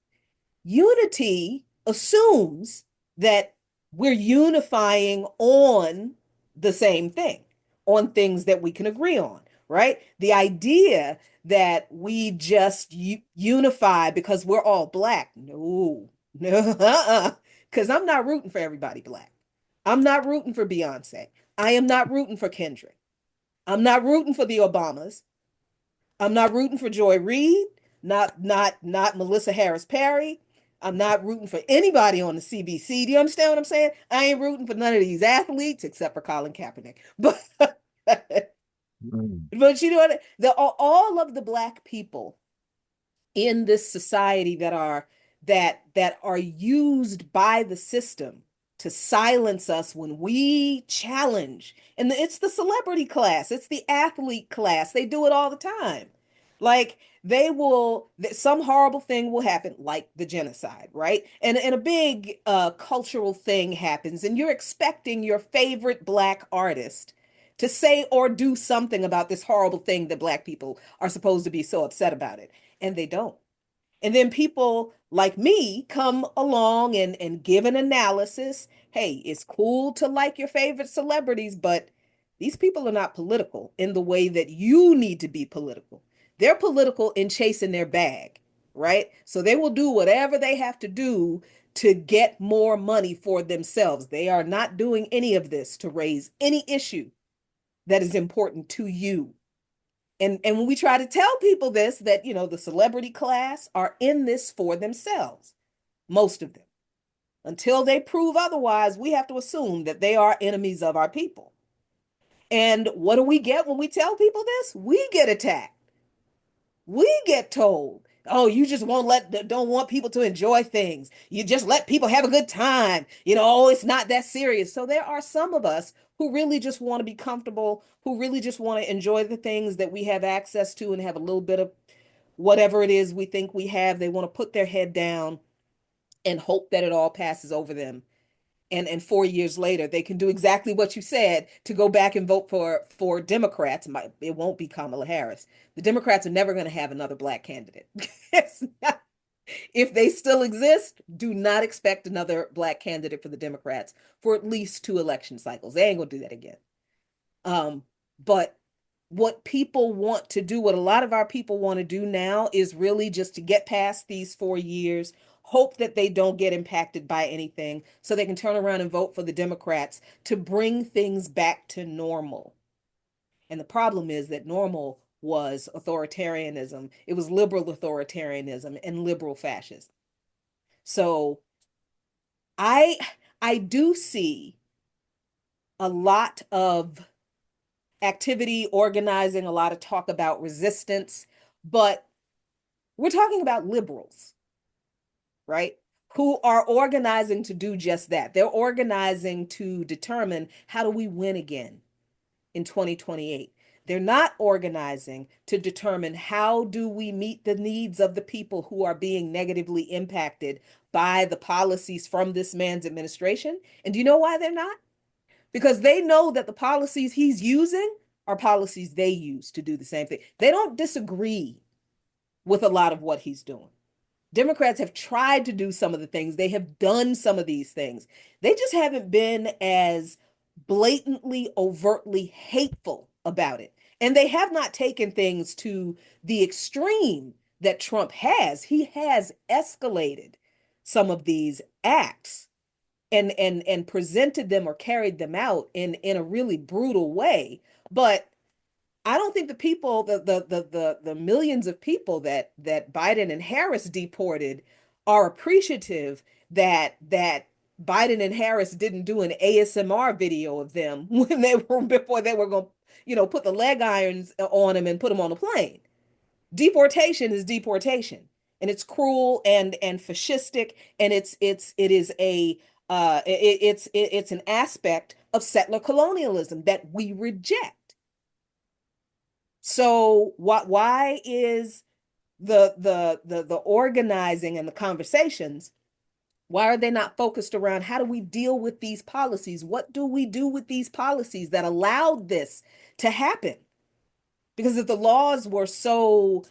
Unity assumes that we're unifying on the same thing, on things that we can agree on, right? The idea that we just unify because we're all Black. No, no, because I'm not rooting for everybody Black. I'm not rooting for Beyonce. I am not rooting for Kendrick. I'm not rooting for the Obamas. I'm not rooting for Joy Reid, not Melissa Harris Perry. I'm not rooting for anybody on the CBC. Do you understand what I'm saying? I ain't rooting for none of these athletes except for Colin Kaepernick. But Mm. but you know what? All of the Black people in this society that are used by the system to silence us when we challenge. And it's the celebrity class, it's the athlete class. They do it all the time. Like some horrible thing will happen, like the genocide, right? And a big cultural thing happens, and you're expecting your favorite Black artist to say or do something about this horrible thing that Black people are supposed to be so upset about it, and they don't. And then people like me come along and give an analysis. Hey, it's cool to like your favorite celebrities, but these people are not political in the way that you need to be political. They're political in chasing their bag, right? So they will do whatever they have to do to get more money for themselves. They are not doing any of this to raise any issue that is important to you. And when we try to tell people this, that, the celebrity class are in this for themselves, most of them. Until they prove otherwise, we have to assume that they are enemies of our people. And what do we get when we tell people this? We get attacked. We get told, oh, you just don't want people to enjoy things. You just let people have a good time. Oh, it's not that serious. So there are some of us who really just want to be comfortable, who really just want to enjoy the things that we have access to and have a little bit of whatever it is we think we have. They want to put their head down and hope that it all passes over them. And 4 years later, they can do exactly what you said, to go back and vote for Democrats. It won't be Kamala Harris. The Democrats are never going to have another Black candidate. If they still exist, do not expect another Black candidate for the Democrats for at least 2 election cycles. They ain't gonna do that again. But what people want to do, what a lot of our people want to do now, is really just to get past these 4 years, hope that they don't get impacted by anything, so they can turn around and vote for the Democrats to bring things back to normal. And the problem is that normal was authoritarianism. It was liberal authoritarianism and liberal fascism. So I I do see a lot of activity, organizing, a lot of talk about resistance, but we're talking about liberals, right? Who are organizing to do just that. They're organizing to determine, how do we win again in 2028? They're not organizing to determine, how do we meet the needs of the people who are being negatively impacted by the policies from this man's administration. And do you know why they're not? Because they know that the policies he's using are policies they use to do the same thing. They don't disagree with a lot of what he's doing. Democrats have tried to do some of the things. They have done some of these things. They just haven't been as blatantly, overtly hateful about it. And they have not taken things to the extreme that Trump has. He has escalated some of these acts and presented them or carried them out in a really brutal way. But I don't think the people, the millions of people that Biden and Harris deported, are appreciative that Biden and Harris didn't do an ASMR video of them when they were before they were going to, put the leg irons on them and put them on a plane. Deportation is deportation, and it's cruel and fascistic, and it's an aspect of settler colonialism that we reject. So why is the organizing and the conversations, why are they not focused around how do we deal with these policies? What do we do with these policies that allowed this to happen? Because if the laws were so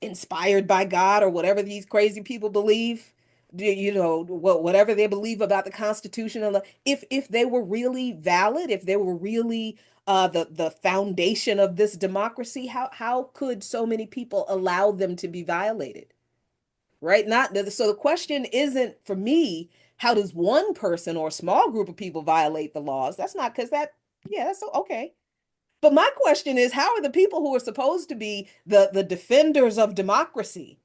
inspired by God or whatever these crazy people believe, whatever they believe about the Constitution, if they were really valid, if they were really the foundation of this democracy, how could so many people allow them to be violated? Right? So the question isn't for me, how does one person or a small group of people violate the laws? That's not because that's okay. But my question is, how are the people who are supposed to be the defenders of democracy,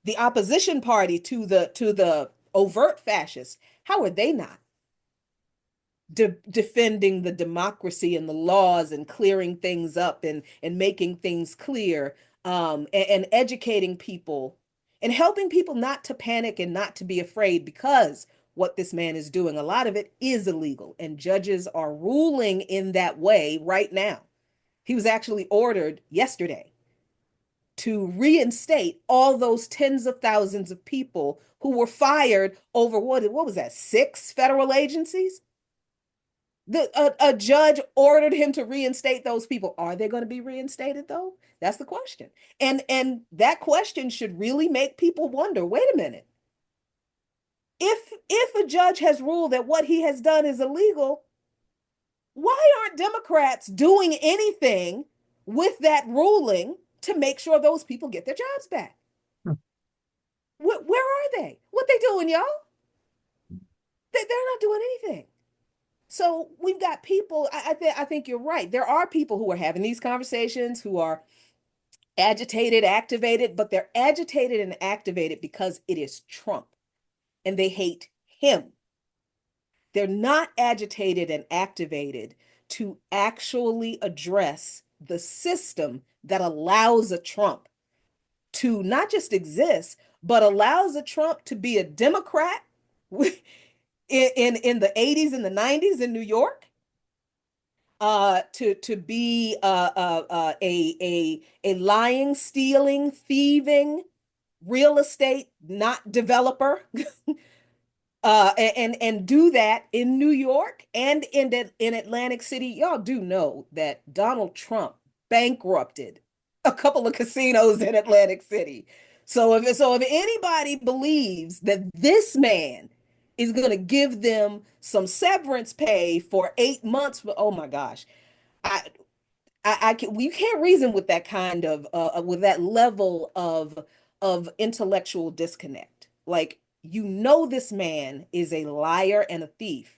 the opposition party to the overt fascists, how are they not defending the democracy and the laws and clearing things up and making things clear, and educating people and helping people not to panic and not to be afraid, because what this man is doing, a lot of it is illegal, and judges are ruling in that way right now. He was actually ordered yesterday to reinstate all those tens of thousands of people who were fired over what was that, 6 federal agencies? A judge ordered him to reinstate those people. Are they going to be reinstated though? That's the question. And that question should really make people wonder, wait a minute. If a judge has ruled that what he has done is illegal, why aren't Democrats doing anything with that ruling to make sure those people get their jobs back? Where are they? What they doing, y'all? They're not doing anything. So we've got people, I think you're right. There are people who are having these conversations, who are agitated, activated, but they're agitated and activated because it is Trump and they hate him. They're not agitated and activated to actually address the system that allows a Trump to not just exist, but allows a Trump to be a Democrat in the 80s and the 90s in New York, to be a lying, stealing, thieving real estate not developer, and do that in New York and in Atlantic City. Y'all do know that Donald Trump bankrupted a couple of casinos in Atlantic City. So if anybody believes that this man is going to give them some severance pay for 8 months, oh my gosh, we can't reason with that kind of with that level of intellectual disconnect. Like, this man is a liar and a thief,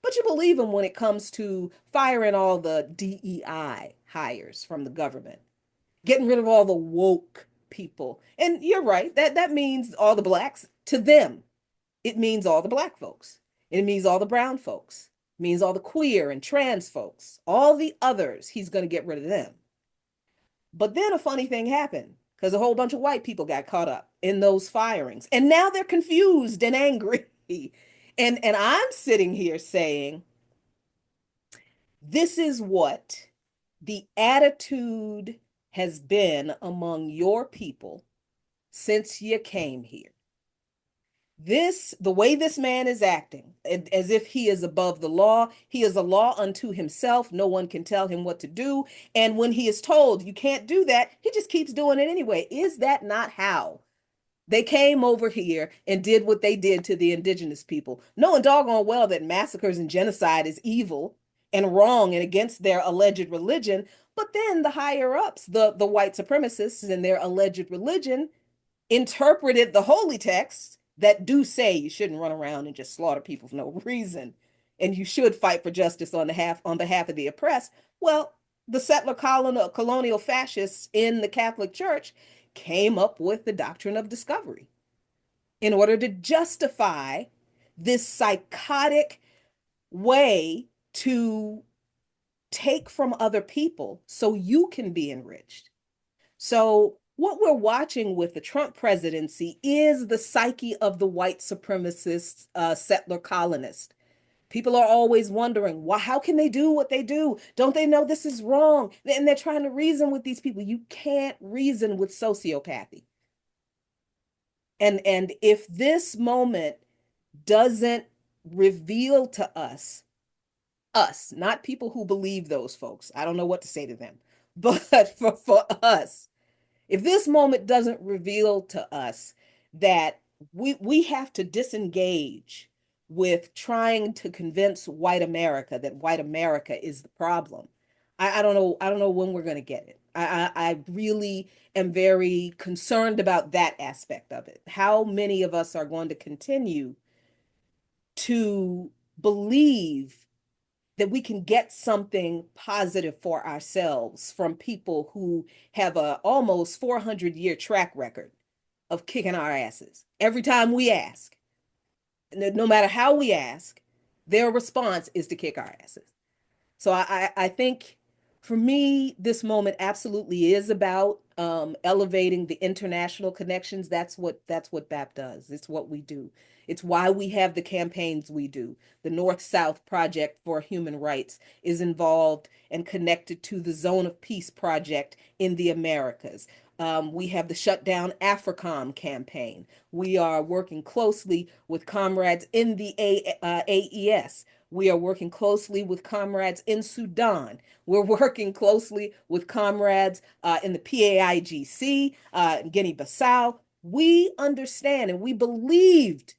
but you believe him when it comes to firing all the DEI hires from the government, getting rid of all the woke people. And you're right, that means all the blacks. To them, it means all the black folks. It means all the brown folks. It means all the queer and trans folks. All the others, he's going to get rid of them. But then a funny thing happened, because a whole bunch of white people got caught up in those firings. And now they're confused and angry. And I'm sitting here saying, this is what the attitude has been among your people since you came here. The way this man is acting, as if he is above the law, he is a law unto himself. No one can tell him what to do. And when he is told you can't do that, he just keeps doing it anyway. Is that not how they came over here and did what they did to the indigenous people, knowing doggone well that massacres and genocide is evil and wrong and against their alleged religion? But then the higher ups, the white supremacists and their alleged religion, interpreted the holy texts that do say you shouldn't run around and just slaughter people for no reason, and you should fight for justice on behalf of the oppressed. Well, the settler colonial fascists in the Catholic Church came up with the doctrine of discovery in order to justify this psychotic way to take from other people so you can be enriched. So what we're watching with the Trump presidency is the psyche of the white supremacist settler colonist. People are always wondering, why, how can they do what they do? Don't they know this is wrong? And they're trying to reason with these people. You can't reason with sociopathy. And if this moment doesn't reveal to us, not people who believe those folks, I don't know what to say to them, but for us, if this moment doesn't reveal to us that we have to disengage with trying to convince white America that white America is the problem, I don't know when we're going to get it. I really am very concerned about that aspect of it. How many of us are going to continue to believe that we can get something positive for ourselves from people who have a almost 400-year track record of kicking our asses every time we ask? No matter how we ask, their response is to kick our asses. So I think for me, this moment absolutely is about elevating the international connections. That's what BAP does. It's what we do. It's why we have the campaigns we do. The North-South Project for Human Rights is involved and connected to the Zone of Peace Project in the Americas. We have the Shut Down AFRICOM campaign. We are working closely with comrades in the AES. We are working closely with comrades in Sudan. We're working closely with comrades in the PAIGC, Guinea-Bissau. We understand and we believed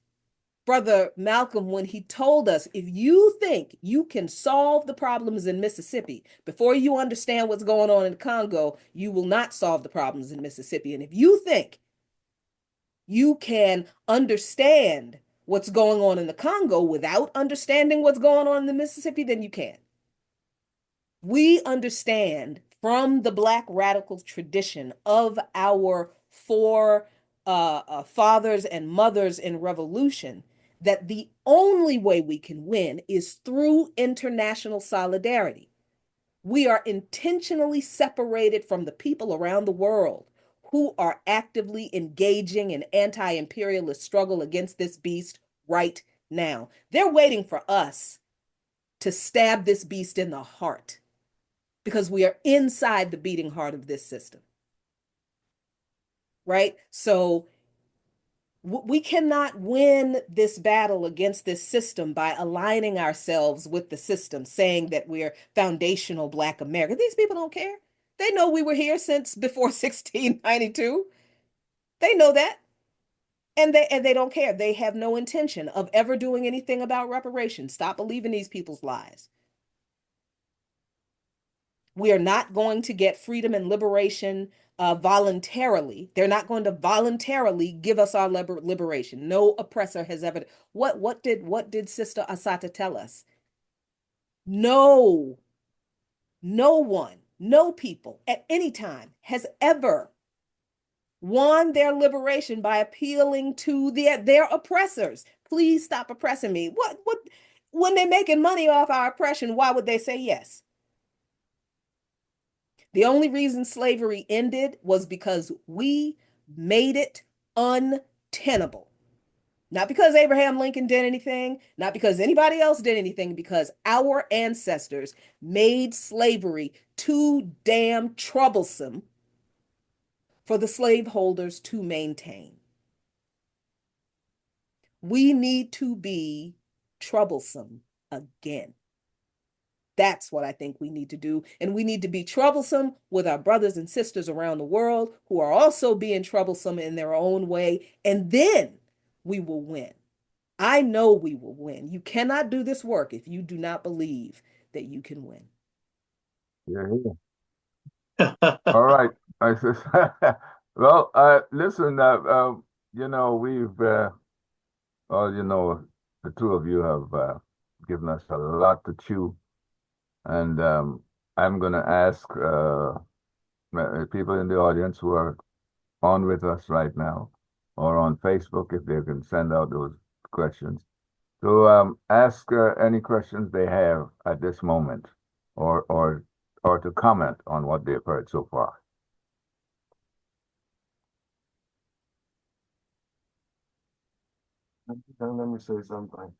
Brother Malcolm when he told us, if you think you can solve the problems in Mississippi before you understand what's going on in Congo, you will not solve the problems in Mississippi. And if you think you can understand what's going on in the Congo without understanding what's going on in the Mississippi, then you can't. We understand from the Black radical tradition of our fathers and mothers in revolution that the only way we can win is through international solidarity. We are intentionally separated from the people around the world who are actively engaging in anti-imperialist struggle against this beast right now. They're waiting for us to stab this beast in the heart because we are inside the beating heart of this system. Right? So we cannot win this battle against this system by aligning ourselves with the system, saying that we're foundational Black America. These people don't care. They know we were here since before 1692. They know that. And they don't care. They have no intention of ever doing anything about reparations. Stop believing these people's lies. We are not going to get freedom and liberation voluntarily. They're not going to voluntarily give us our liberation. No oppressor has ever. What did Sister Asata tell us? No one, no people at any time has ever won their liberation by appealing to their oppressors. Please stop oppressing me. What when they're making money off our oppression, why would they say yes? The only reason slavery ended was because we made it untenable. Not because Abraham Lincoln did anything, not because anybody else did anything, because our ancestors made slavery too damn troublesome for the slaveholders to maintain. We need to be troublesome again. That's what I think we need to do. And we need to be troublesome with our brothers and sisters around the world who are also being troublesome in their own way. And then we will win. I know we will win. You cannot do this work if you do not believe that you can win. Yeah. All right. Well, listen, we've, the two of you have given us a lot to chew. And I'm going to ask people in the audience who are on with us right now or on Facebook if they can send out those questions. So ask any questions they have at this moment, or to comment on what they've heard so far. Let me say something.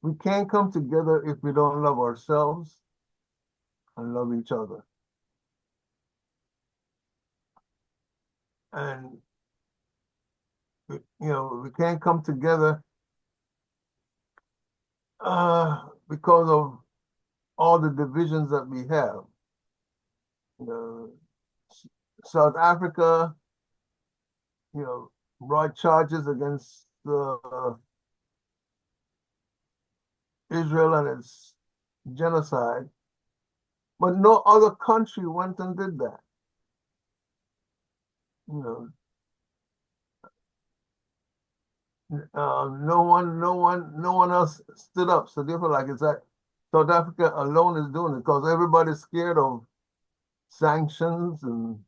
We can't come together if we don't love ourselves and love each other. And we can't come together because of all the divisions that we have. South Africa, brought charges against Israel and its genocide, but no other country went and did that. No one else stood up. So therefore, like it's like South Africa alone is doing it because everybody's scared of sanctions and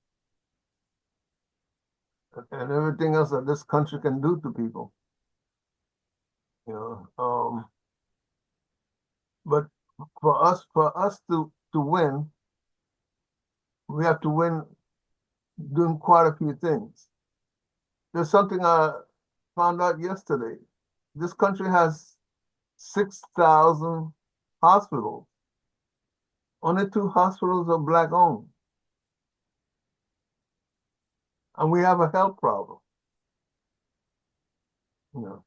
everything else that this country can do to people. But for us to win, we have to win doing quite a few things. There's something I found out yesterday. This country has 6,000 hospitals. Only 2 hospitals are Black owned. And we have a health problem. You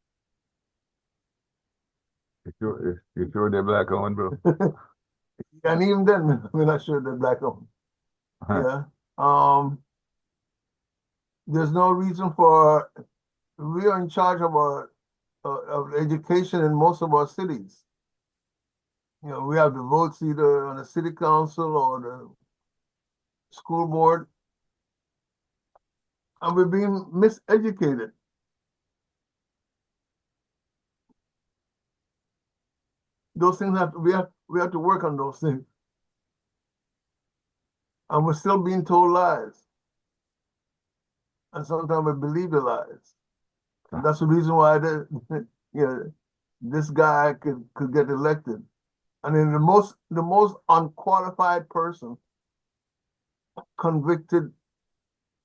sure they're Black owned, bro? And even then, we're not sure they're Black owned. Yeah. There's no reason for, we are in charge of our of education in most of our cities. We have the votes either on the city council or the school board, and we're being miseducated. Those things we have to work on those things. And we're still being told lies. And sometimes we believe the lies. And that's the reason why this guy could get elected. I mean, the most unqualified person, convicted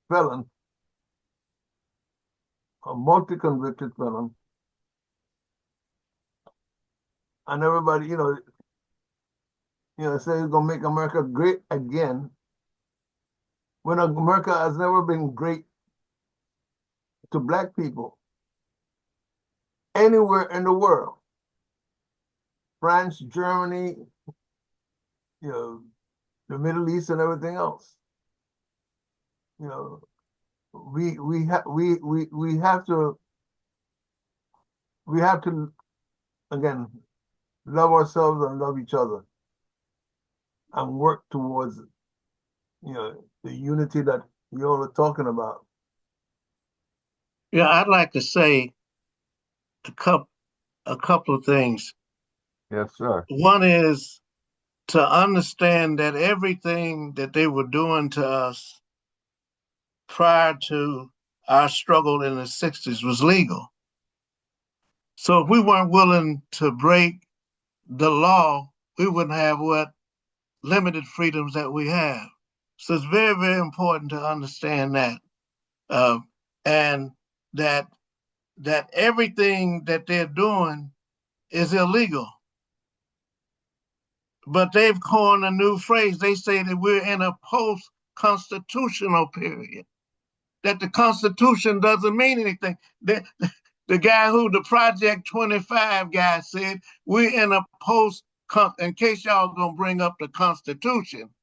felon, a multi-convicted felon, and everybody, say he's gonna make America great again, when America has never been great to Black people anywhere in the world. France, Germany, the Middle East, and everything else. We have to again love ourselves and love each other, and work towards the unity that you all are talking about. Yeah, I'd like to say a couple of things. Yes, sir. One is to understand that everything that they were doing to us prior to our struggle in the 60s was legal. So if we weren't willing to break the law, we wouldn't have what limited freedoms that we have. So it's very, very important to understand that. And that everything that they're doing is illegal. But they've coined a new phrase. They say that we're in a post-constitutional period, that the Constitution doesn't mean anything. The guy the Project 25 guy said, we're in a in case y'all gonna bring up the Constitution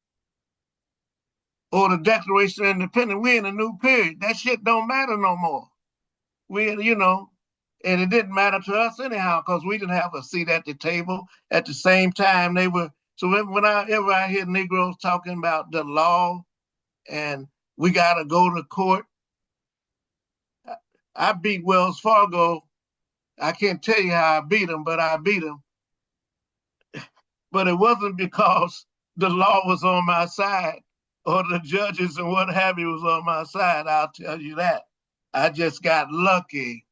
or the Declaration of Independence, we're in a new period. That shit don't matter no more. And it didn't matter to us anyhow, because we didn't have a seat at the table. At the same time, they were, so whenever I hear Negroes talking about the law and we gotta go to court, I beat Wells Fargo. I can't tell you how I beat him, but I beat him. But it wasn't because the law was on my side or the judges and what have you was on my side, I'll tell you that. I just got lucky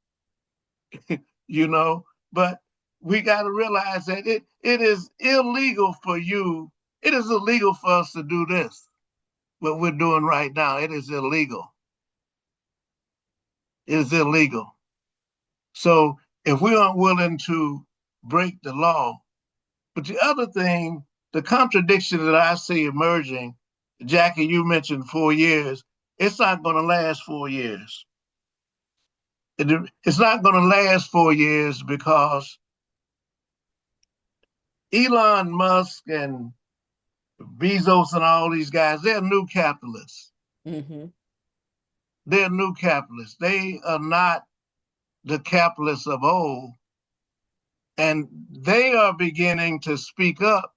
you know, but we got to realize that it is illegal for you. It is illegal for us to do this, what we're doing right now. It is illegal. It is illegal. So if we aren't willing to break the law, but the other thing, the contradiction that I see emerging, Jackie, you mentioned 4 years. It's not going to last 4 years. It's not going to last 4 years because Elon Musk and Bezos and all these guys, they're new capitalists. Mm-hmm. They're new capitalists. They are not the capitalists of old. And they are beginning to speak up,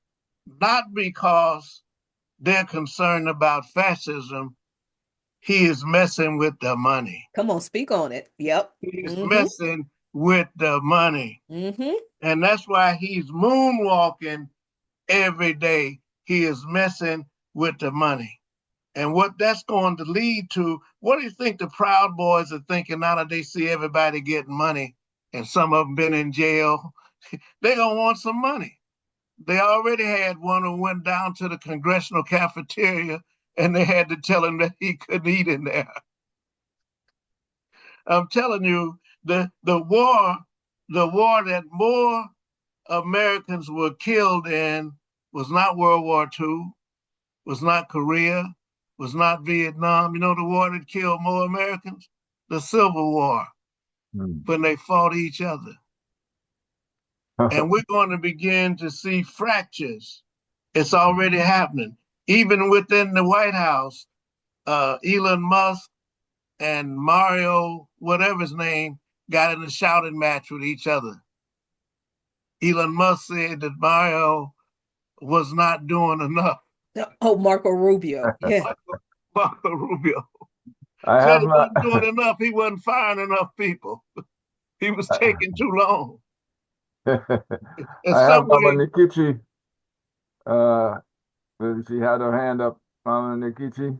not because they're concerned about fascism. He is messing with the money. Come on, speak on it. Yep. He's Mm-hmm. messing with the money. Mm-hmm. And that's why he's moonwalking every day. He is messing with the money. And what that's going to lead to, what do you think the Proud Boys are thinking now that they see everybody getting money and some of them been in jail? They're going to want some money. They already had one who went down to the congressional cafeteria and they had to tell him that he couldn't eat in there. I'm telling you, the war that more Americans were killed in was not World War II, was not Korea, was not Vietnam. You know the war that killed more Americans? The Civil War, when they fought each other. And we're going to begin to see fractures. It's already happening. Even within the White House, Elon Musk and Mario, whatever his name, got in a shouting match with each other. Elon Musk said that Mario was not doing enough. Oh, Marco Rubio. Yeah. Marco Rubio I said have he my wasn't doing enough. He wasn't firing enough people. He was taking too long. In I have some Mama way, Nikichi. She had her hand up, Mama Nikichi.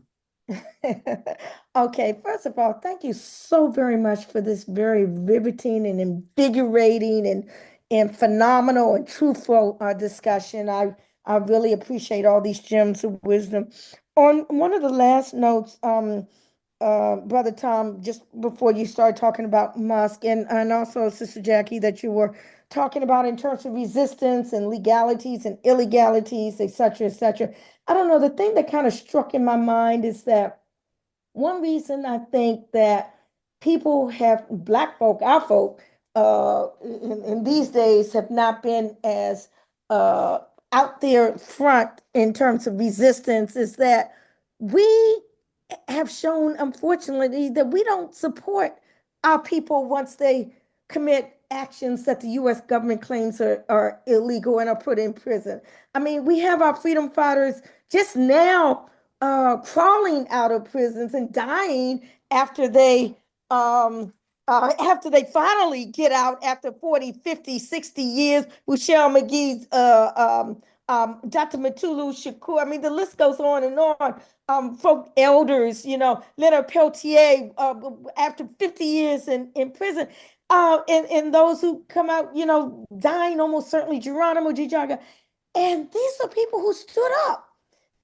Okay, first of all, thank you so very much for this very riveting and invigorating and phenomenal and truthful discussion. I really appreciate all these gems of wisdom. On one of the last notes, Brother Tom, just before you start talking about Musk and also Sister Jackie, that you were talking about in terms of resistance and legalities and illegalities, et cetera, et cetera. I don't know. The thing that kind of struck in my mind is that one reason I think that people have, Black folk, our folk, in these days have not been as uh, out there front in terms of resistance is that we have shown, unfortunately, that we don't support our people once they commit actions that the US government claims are illegal and are put in prison. I mean, we have our freedom fighters just now crawling out of prisons and dying after they finally get out after 40, 50, 60 years. Michelle McGee's Dr. Matulu Shakur. I mean, the list goes on and on. Folk elders, Leonard Peltier, after 50 years in prison. And those who come out, dying almost certainly, Geronimo Gijaga. And these are people who stood up.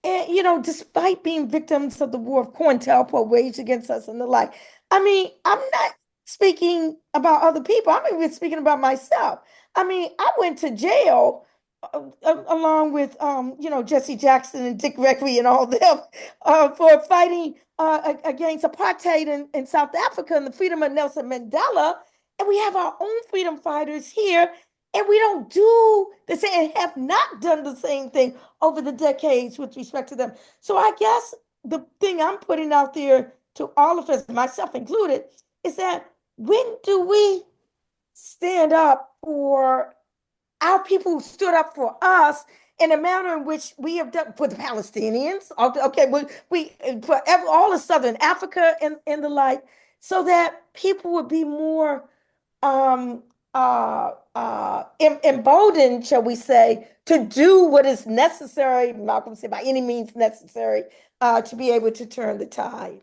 And, despite being victims of the war of COINTELPRO waged against us and the like. I mean, I'm not speaking about other people. I'm even speaking about myself. I mean, I went to jail along with, Jesse Jackson and Dick Gregory and all them for fighting against apartheid in South Africa and the freedom of Nelson Mandela. And we have our own freedom fighters here. And we don't do the same and have not done the same thing over the decades with respect to them. So I guess the thing I'm putting out there to all of us, myself included, is that when do we stand up for our people who stood up for us in a manner in which we have done for the Palestinians, okay, we for all of Southern Africa and the like, so that people would be more um, emboldened, shall we say, to do what is necessary, Malcolm said, by any means necessary, to be able to turn the tide.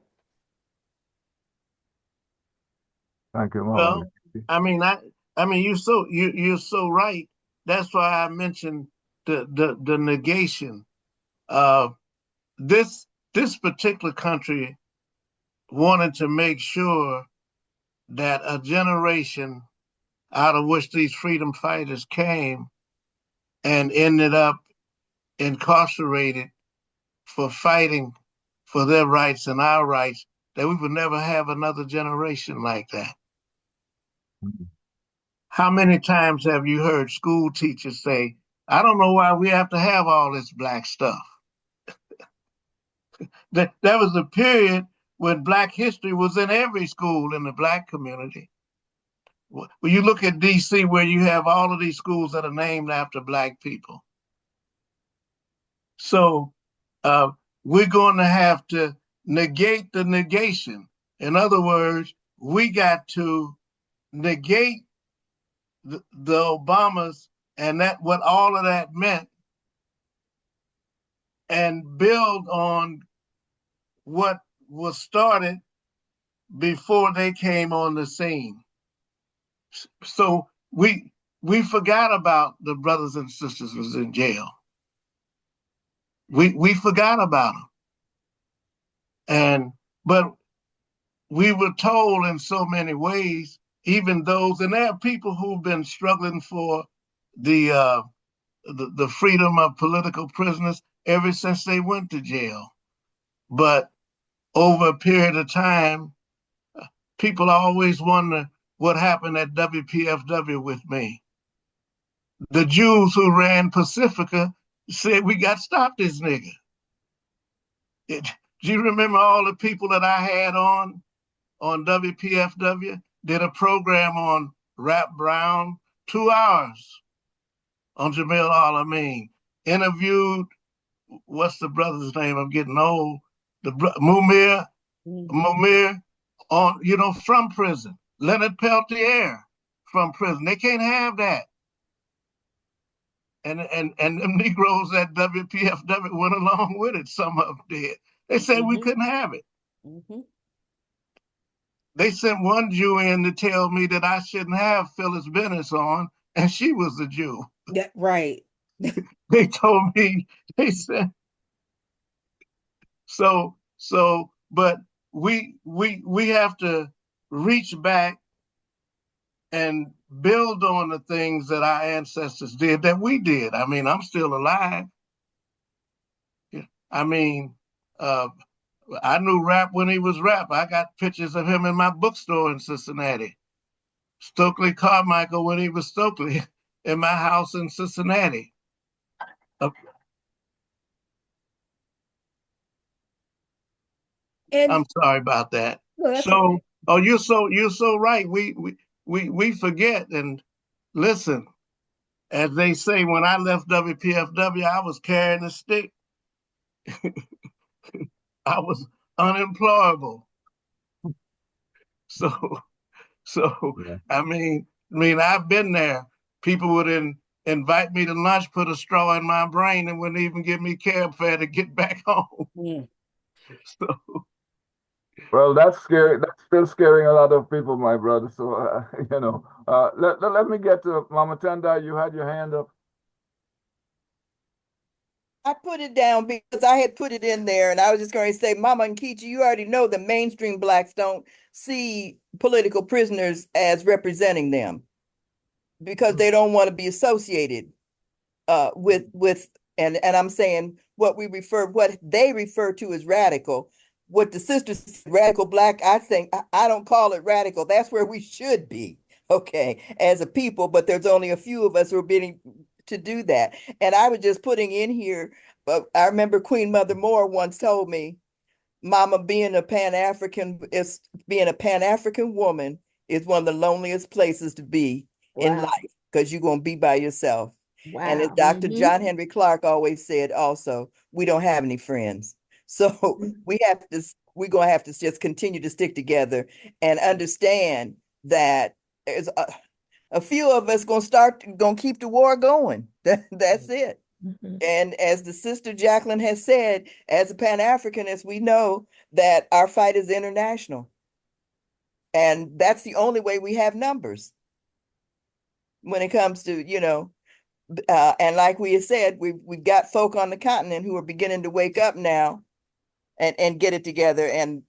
Thank you, Mama well, I mean, you're so right. That's why I mentioned the negation. Uh, this particular country wanted to make sure that a generation out of which these freedom fighters came and ended up incarcerated for fighting for their rights and our rights, that we would never have another generation like that. How many times have you heard school teachers say, I don't know why we have to have all this black stuff? That was a period when black history was in every school in the black community. When you look at DC, where you have all of these schools that are named after black people. So we're going to have to negate the negation. In other words, we got to negate the Obamas and that what all of that meant, and build on what was started before they came on the scene. So we forgot about the brothers and sisters who was in jail. We forgot about them, but we were told in so many ways, even those, and there are people who've been struggling for the freedom of political prisoners ever since they went to jail. But over a period of time, people always wonder what happened at WPFW with me. The Jews who ran Pacifica said, we got to stop this nigga. Do you remember all the people that I had on WPFW? Did a program on Rap Brown, 2 hours on Jamil Al-Amin. Interviewed, what's the brother's name? I'm getting old. Mumir, on, from prison. Leonard Peltier from prison. They can't have that. And them Negroes at WPFW went along with it. Some of them did. They said we couldn't have it. They sent one Jew in to tell me that I shouldn't have Phyllis Bennis on, and she was a Jew. Yeah, right. They told me, they said, but we have to reach back and build on the things that our ancestors did, that we did. I mean, I'm still alive. I mean, I knew Rap when he was Rap. I got pictures of him in my bookstore in Cincinnati. Stokely Carmichael when he was Stokely in my house in Cincinnati. I'm sorry about that. No, okay. Oh, you're so right. We forget. And listen, as they say, when I left WPFW, I was carrying a stick. I was unemployable. So yeah. I mean, I've been there. People would invite me to lunch, put a straw in my brain, and wouldn't even give me cab fare to get back home. So, well, that's scary. That's still scaring a lot of people, my brother. So, let me get to Mama Tenda. You had your hand up. I put it down because I had put it in there, and I was just going to say, Mama and Nkechi, you already know the mainstream blacks don't see political prisoners as representing them because they don't want to be associated with and I'm saying what they refer to as radical. What the sisters radical black, I think I don't call it radical. That's where we should be, okay, as a people. But there's only a few of us who are being to do that. And I was just putting in here, but I remember Queen Mother Moore once told me, Mama, being a Pan-African woman is one of the loneliest places to be in life because you're going to be by yourself. Wow. And as Dr. John Henry Clark always said also, we don't have any friends. So we're going to have to just continue to stick together and understand that there's a few of us going to keep the war going. That's it. And as the sister Jacqueline has said, as a Pan-Africanist, we know that our fight is international. And that's the only way we have numbers when it comes to, and like we have said, we've got folk on the continent who are beginning to wake up now and get it together. And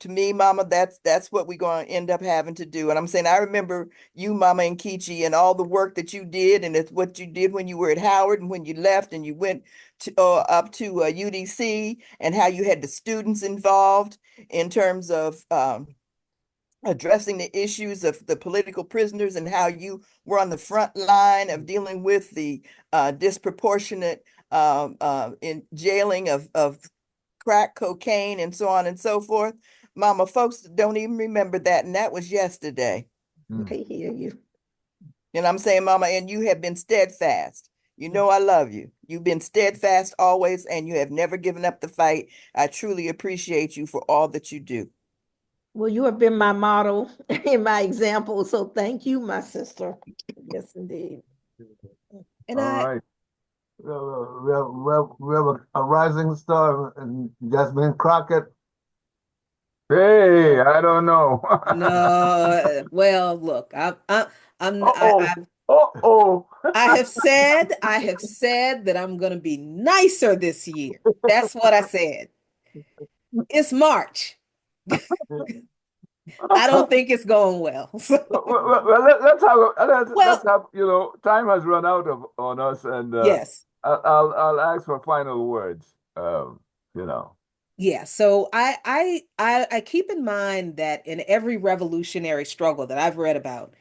to me, Mama, that's what we're going to end up having to do. And I'm saying, I remember you, Mama and Kichi, and all the work that you did, and it's what you did when you were at Howard and when you left and you went to up to UDC, and how you had the students involved in terms of addressing the issues of the political prisoners, and how you were on the front line of dealing with the disproportionate in jailing of crack cocaine and so on and so forth. Mama, folks don't even remember that, and that was yesterday. I hear you. And I'm saying, Mama, and you have been steadfast. You know I love you. You've been steadfast always, and you have never given up the fight. I truly appreciate you for all that you do. Well, you have been my model and my example. So thank you, my sister. Yes, indeed. And All right. We have a rising star, and Jasmine Crockett. Hey, I don't know. no, well, look, Uh-oh. Uh-oh. I have said that I'm going to be nicer this year. That's what I said. It's March. I don't think it's going well. Let's have, time has run out on us, and Yes. I'll ask for final words. Yeah, so I keep in mind that in every revolutionary struggle that I've read about,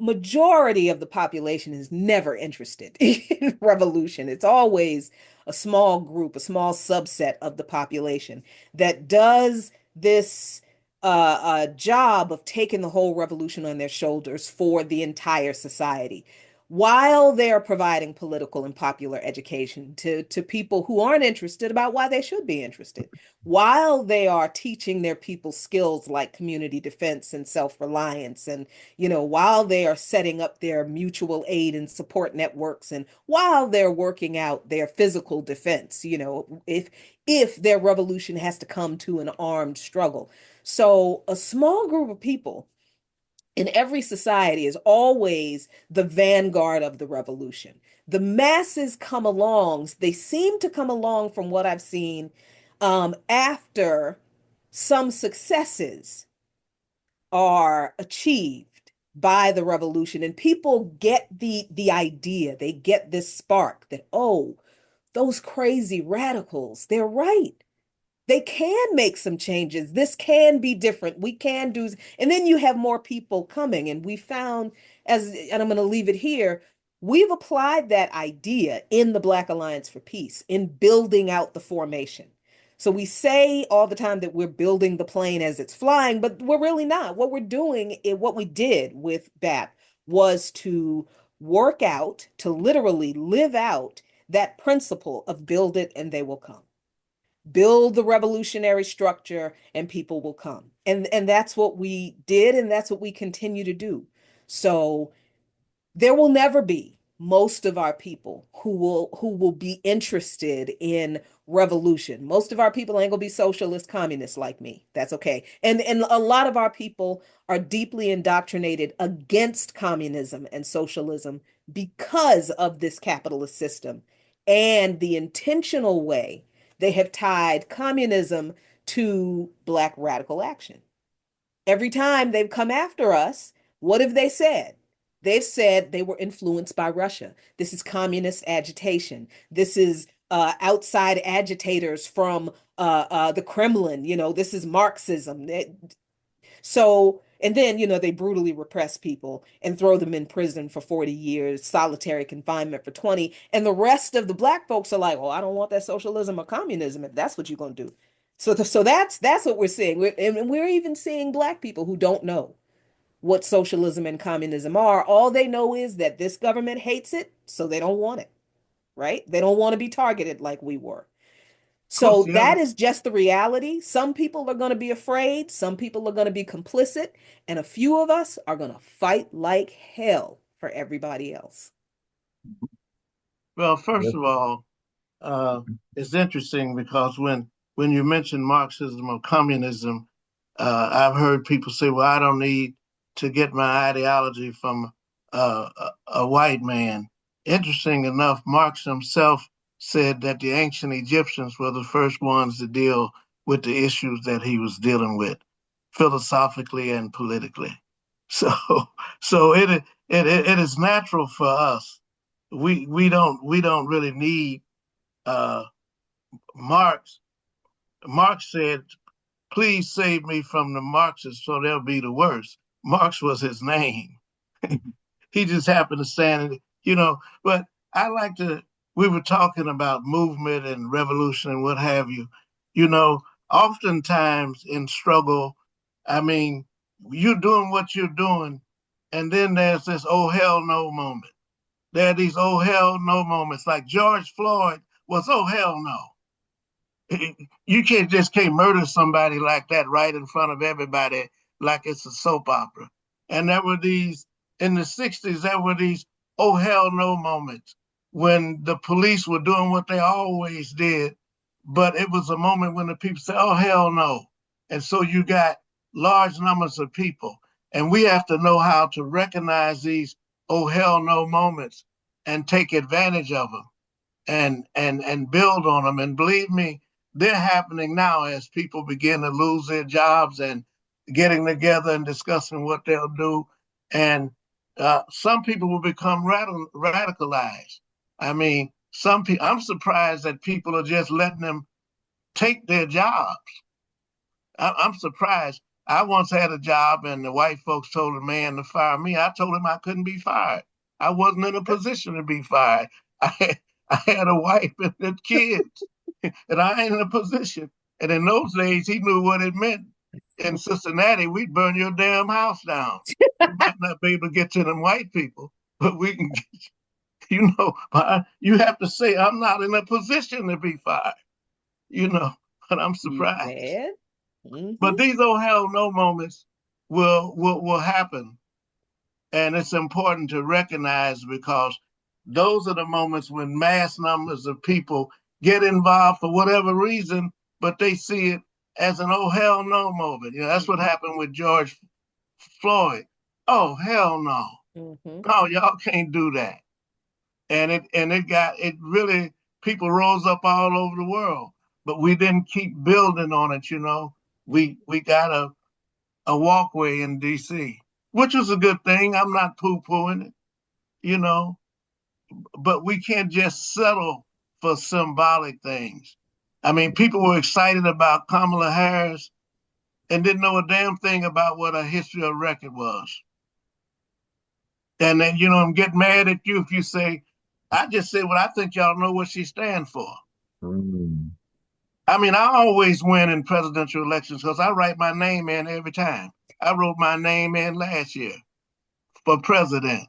majority of the population is never interested in revolution. It's always a small group, a small subset of the population that does this job of taking the whole revolution on their shoulders for the entire society, while they are providing political and popular education to people who aren't interested about why they should be interested, while they are teaching their people skills like community defense and self-reliance, and while they are setting up their mutual aid and support networks, and while they're working out their physical defense, if their revolution has to come to an armed struggle. So a small group of people in every society is always the vanguard of the revolution. The masses come along, they seem to come along from what I've seen after some successes are achieved by the revolution, and people get the idea, they get this spark that, oh, those crazy radicals, they're right. They can make some changes. This can be different. We can do, and then you have more people coming. And we found, and I'm going to leave it here, we've applied that idea in the Black Alliance for Peace in building out the formation. So we say all the time that we're building the plane as it's flying, but we're really not. What we're doing, what we did with BAP was to work out, to literally live out that principle of build it and they will come. Build the revolutionary structure and people will come. And that's what we did, and that's what we continue to do. So there will never be most of our people who will be interested in revolution. Most of our people ain't gonna be socialist communists like me. That's okay. And a lot of our people are deeply indoctrinated against communism and socialism because of this capitalist system and the intentional way they have tied communism to Black radical action. Every time they've come after us, what have they said? They've said they were influenced by Russia. This is communist agitation. This is outside agitators from the Kremlin. This is Marxism. And then, they brutally repress people and throw them in prison for 40 years, solitary confinement for 20. And the rest of the Black folks are like, well, I don't want that socialism or communism if that's what you're going to do. So that's what we're seeing. And we're even seeing Black people who don't know what socialism and communism are. All they know is that this government hates it, so they don't want it, right? They don't want to be targeted like we were. So that is just the reality. Some people are going to be afraid. Some people are going to be complicit. And a few of us are going to fight like hell for everybody else. Well, first of all, it's interesting because when you mention Marxism or communism, I've heard people say, well, I don't need to get my ideology from a white man. Interesting enough, Marx himself said that the ancient Egyptians were the first ones to deal with the issues that he was dealing with, philosophically and politically. So, so it is natural for us. We don't really need Marx. Marx said, please save me from the Marxists so they'll be the worst. Marx was his name. He just happened to stand in, but I like to, we were talking about movement and revolution and what have you. Oftentimes in struggle, I mean, you're doing what you're doing, and then there's this oh hell no moment. There are these oh hell no moments, like George Floyd was oh hell no. You can't murder somebody like that right in front of everybody like it's a soap opera. And there were these in the 60s, there were these oh hell no moments when the police were doing what they always did, but it was a moment when the people said, oh hell no. And so you got large numbers of people. And we have to know how to recognize these oh hell no moments and take advantage of them and build on them. And believe me, they're happening now as people begin to lose their jobs and getting together and discussing what they'll do. And some people will become radicalized. I mean, some people, I'm surprised that people are just letting them take their jobs. I'm surprised. I once had a job and the white folks told a man to fire me. I told him I couldn't be fired. I wasn't in a position to be fired. I had a wife and kids, and I ain't in a position. And in those days, he knew what it meant. In Cincinnati, we'd burn your damn house down. We might not be able to get to them white people, but we can get, you have to say, I'm not in a position to be fired, but I'm surprised. But these oh hell no moments will happen. And it's important to recognize because those are the moments when mass numbers of people get involved for whatever reason, but they see it as an oh hell no moment. That's what happened with George Floyd. Oh hell no. No, y'all can't do that. And it really, people rose up all over the world, but we didn't keep building on it, We got a walkway in DC, which was a good thing. I'm not poo-pooing it, but we can't just settle for symbolic things. I mean, people were excited about Kamala Harris and didn't know a damn thing about what a history of record was. And then, I'm getting mad at you if you say, I just say, well, I think y'all know what she stands for. I mean, I always win in presidential elections because I write my name in every time. I wrote my name in last year for president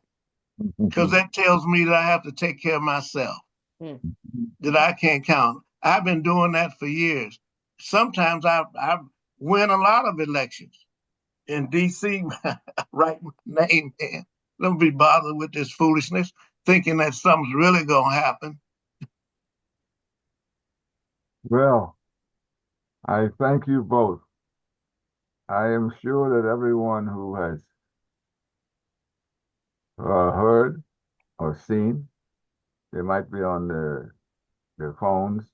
because that tells me that I have to take care of myself, that I can't count. I've been doing that for years. Sometimes I win a lot of elections. In DC, write my name in. Don't be bothered with this foolishness, thinking that something's really going to happen. Well, I thank you both. I am sure that everyone who has heard or seen, they might be on their phones.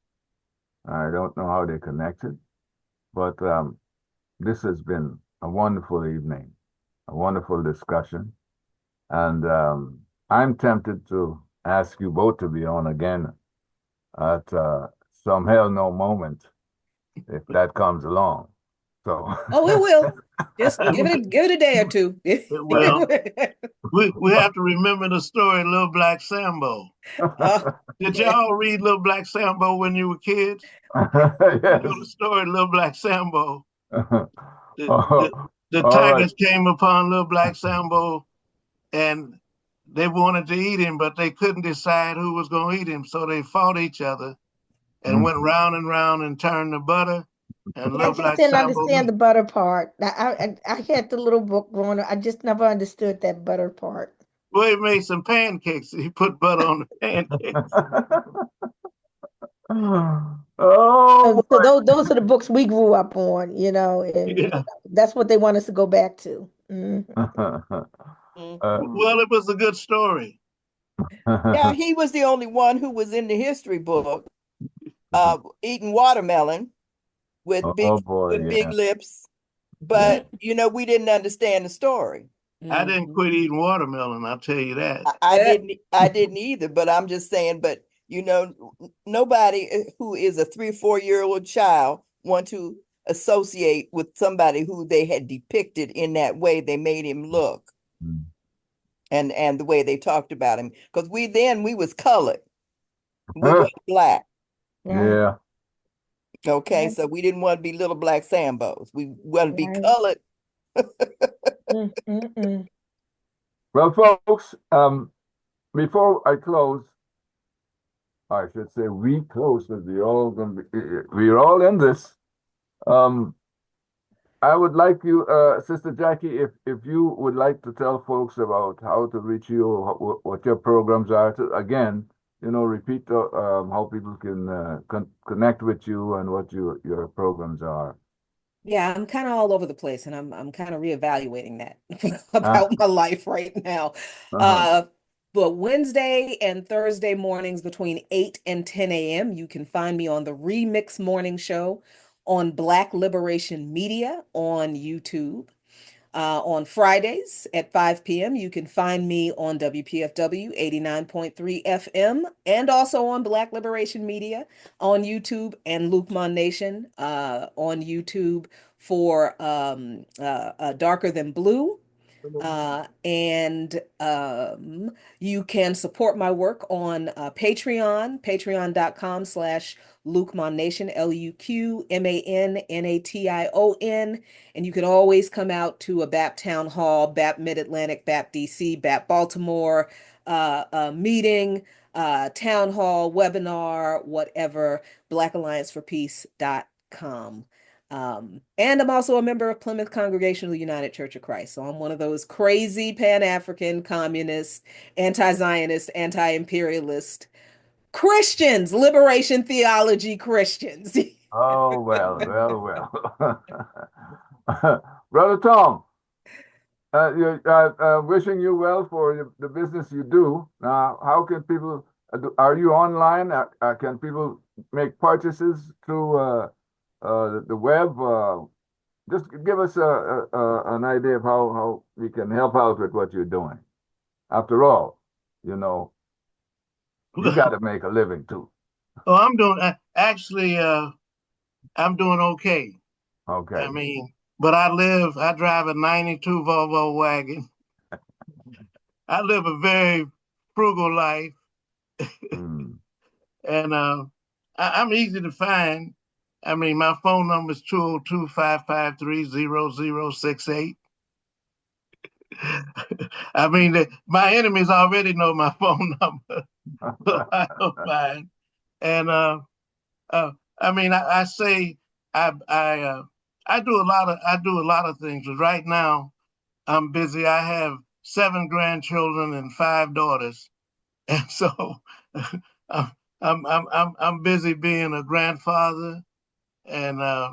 I don't know how they connected, but this has been a wonderful evening, a wonderful discussion. And I'm tempted to ask you both to be on again at some hell no moment, if that comes along. So oh, it will. Just give it a day or two. Well, we have to remember the story, Little Black Sambo. Did y'all read Little Black Sambo when you were kids? yes. You know the story, Little Black Sambo. The All tigers right. came upon Little Black Sambo and they wanted to eat him, but they couldn't decide who was going to eat him. So they fought each other and went round and round and turned the butter. And I Little just Black didn't Sambo, understand the butter part. I had the little book growing up. I just never understood that butter part. well, he made some pancakes. He put butter on the pancakes. Oh, So those are the books we grew up on, and Yeah. that's what they want us to go back to. Mhm. Well, it was a good story. Yeah, he was the only one who was in the history book, eating watermelon with oh boy, big yeah, lips. yeah. But we didn't understand the story. I didn't Mhm. quit eating watermelon, I'll tell you that. Eh, I didn't either, but I'm just saying, but nobody who is a 3 or 4 year old child want to associate with somebody who they had depicted in that way they made him look, Mm. and the way they talked about him. Because we was colored. We weren't black. Right, Yeah. Okay, right, so we didn't want to be little black Sambos. We want to be right. colored. Mm. Well, folks, before I close, I should say we close because we're all in this. Um, I would like you, Sister Jackie, if you would like to tell folks about how to reach you, or what your programs are. To again, repeat how people can connect with you and what your programs are. Yeah, I'm kind of all over the place, and I'm kind of reevaluating that Ah, about my life right now. uh-huh. Uh, but Wednesday and Thursday mornings between 8 and 10 a.m., you can find me on the Remix Morning Show on Black Liberation Media on YouTube. On Fridays at 5 p.m., you can find me on WPFW 89.3 FM and also on Black Liberation Media on YouTube and Lukman Nation on YouTube for Darker Than Blue. And you can support my work on Patreon, patreon.com/Lukeman Nation, LuqMannation. And you can always come out to a BAP Town Hall, BAP Mid-Atlantic, BAP DC, BAP Baltimore meeting, town hall, webinar, whatever, blackallianceforpeace.com. And I'm also a member of Plymouth Congregational United Church of Christ. So I'm one of those crazy Pan-African communist, anti-Zionist, anti-imperialist Christians, liberation theology Christians. Oh, Brother Tom, wishing you well for the business you do. Now, how can people, are you online? Can people make purchases through the web? Just give us an idea of how we can help out with what you're doing. After all, you know, you got to make a living too. Oh, I'm doing actually. I'm doing okay. Okay. I mean, but I drive a '92 Volvo wagon. I live a very frugal life, Mm. and I'm easy to find. I mean, my phone number is 202-553-0068. I mean, my enemies already know my phone number, so I don't mind. And uh, I mean, I say I do a lot of things. But right now, I'm busy. I have 7 grandchildren and 5 daughters, and so I'm I'm busy being a grandfather and uh,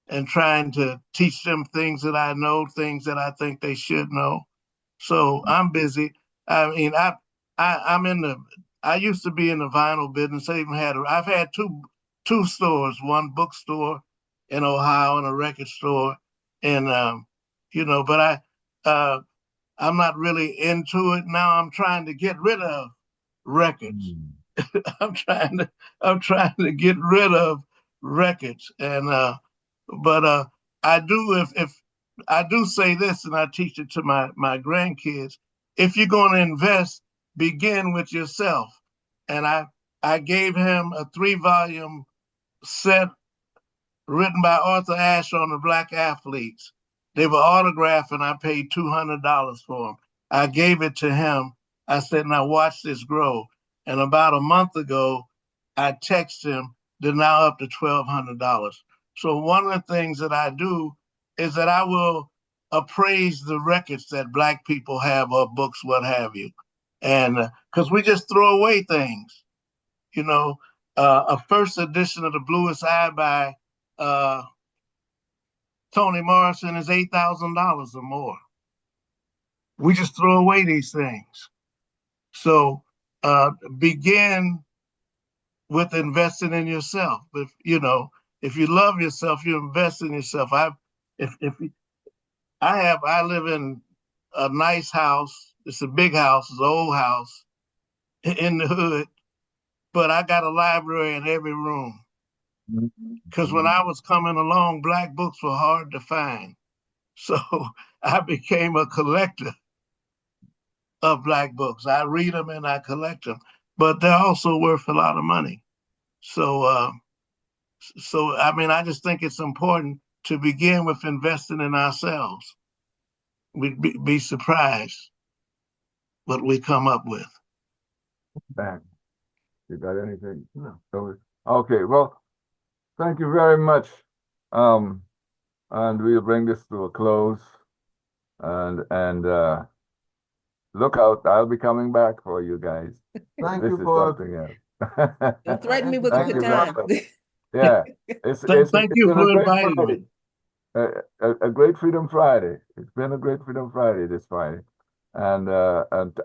and trying to teach them things that I know, things that I think they should know. So I'm busy. I mean, I'm in the. I used to be in the vinyl business. I've had two stores, one bookstore in Ohio and a record store, and but uh, I'm not really into it now. I'm trying to get rid of records. Mm. I'm trying to get rid of records, and but I do if I do say this, and I teach it to my grandkids. If you're going to invest, begin with yourself. And I gave him a 3 volume set written by Arthur Ashe on the black athletes. They were autographed, and I paid $200 for them. I gave it to him. I said, "Now watch this grow." And about a month ago, I texted him. They're now up to $1,200. So one of the things that I do is that I will appraise the records that Black people have, or books, what have you, and because we just throw away things, you know. a first edition of The Bluest Eye by Toni Morrison is $8,000 or more. We just throw away these things. So begin with investing in yourself. If if you love yourself, you invest in yourself. I live in a nice house. It's a big house. It's an old house in the hood, but I got a library in every room. Because when I was coming along, Black books were hard to find. So I became a collector of Black books. I read them and I collect them, but they're also worth a lot of money. So, I mean, I just think it's important to begin with investing in ourselves. We'd be surprised what we come up with. Back. You got anything? No. Okay, well, thank you very much. And we'll bring this to a close. And look out, I'll be coming back for you guys. Thank This you is for something else. Don't threaten me with a Thank good you, time. Papa. Yeah, Thank you been a for great inviting Friday. me. A great Freedom Friday. It's been a great Freedom Friday this Friday. And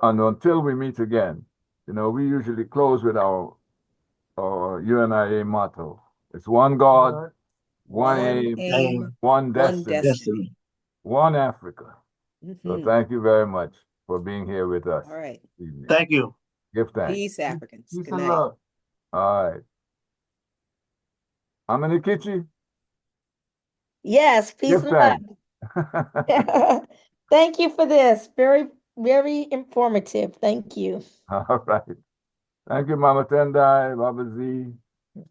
until we meet again, we usually close with our UNIA motto. It's one God, one aim, one destiny, one Africa. So thank you very much for being here with us. All right. Thank you. Give thanks. Peace, Africans. peace Good and night. love. All right. Amanikichi, Yes, peace give and thanks. love. Thank you for this. Very, very informative. Thank you. All right. Thank you, Mama Tendai, Baba Z.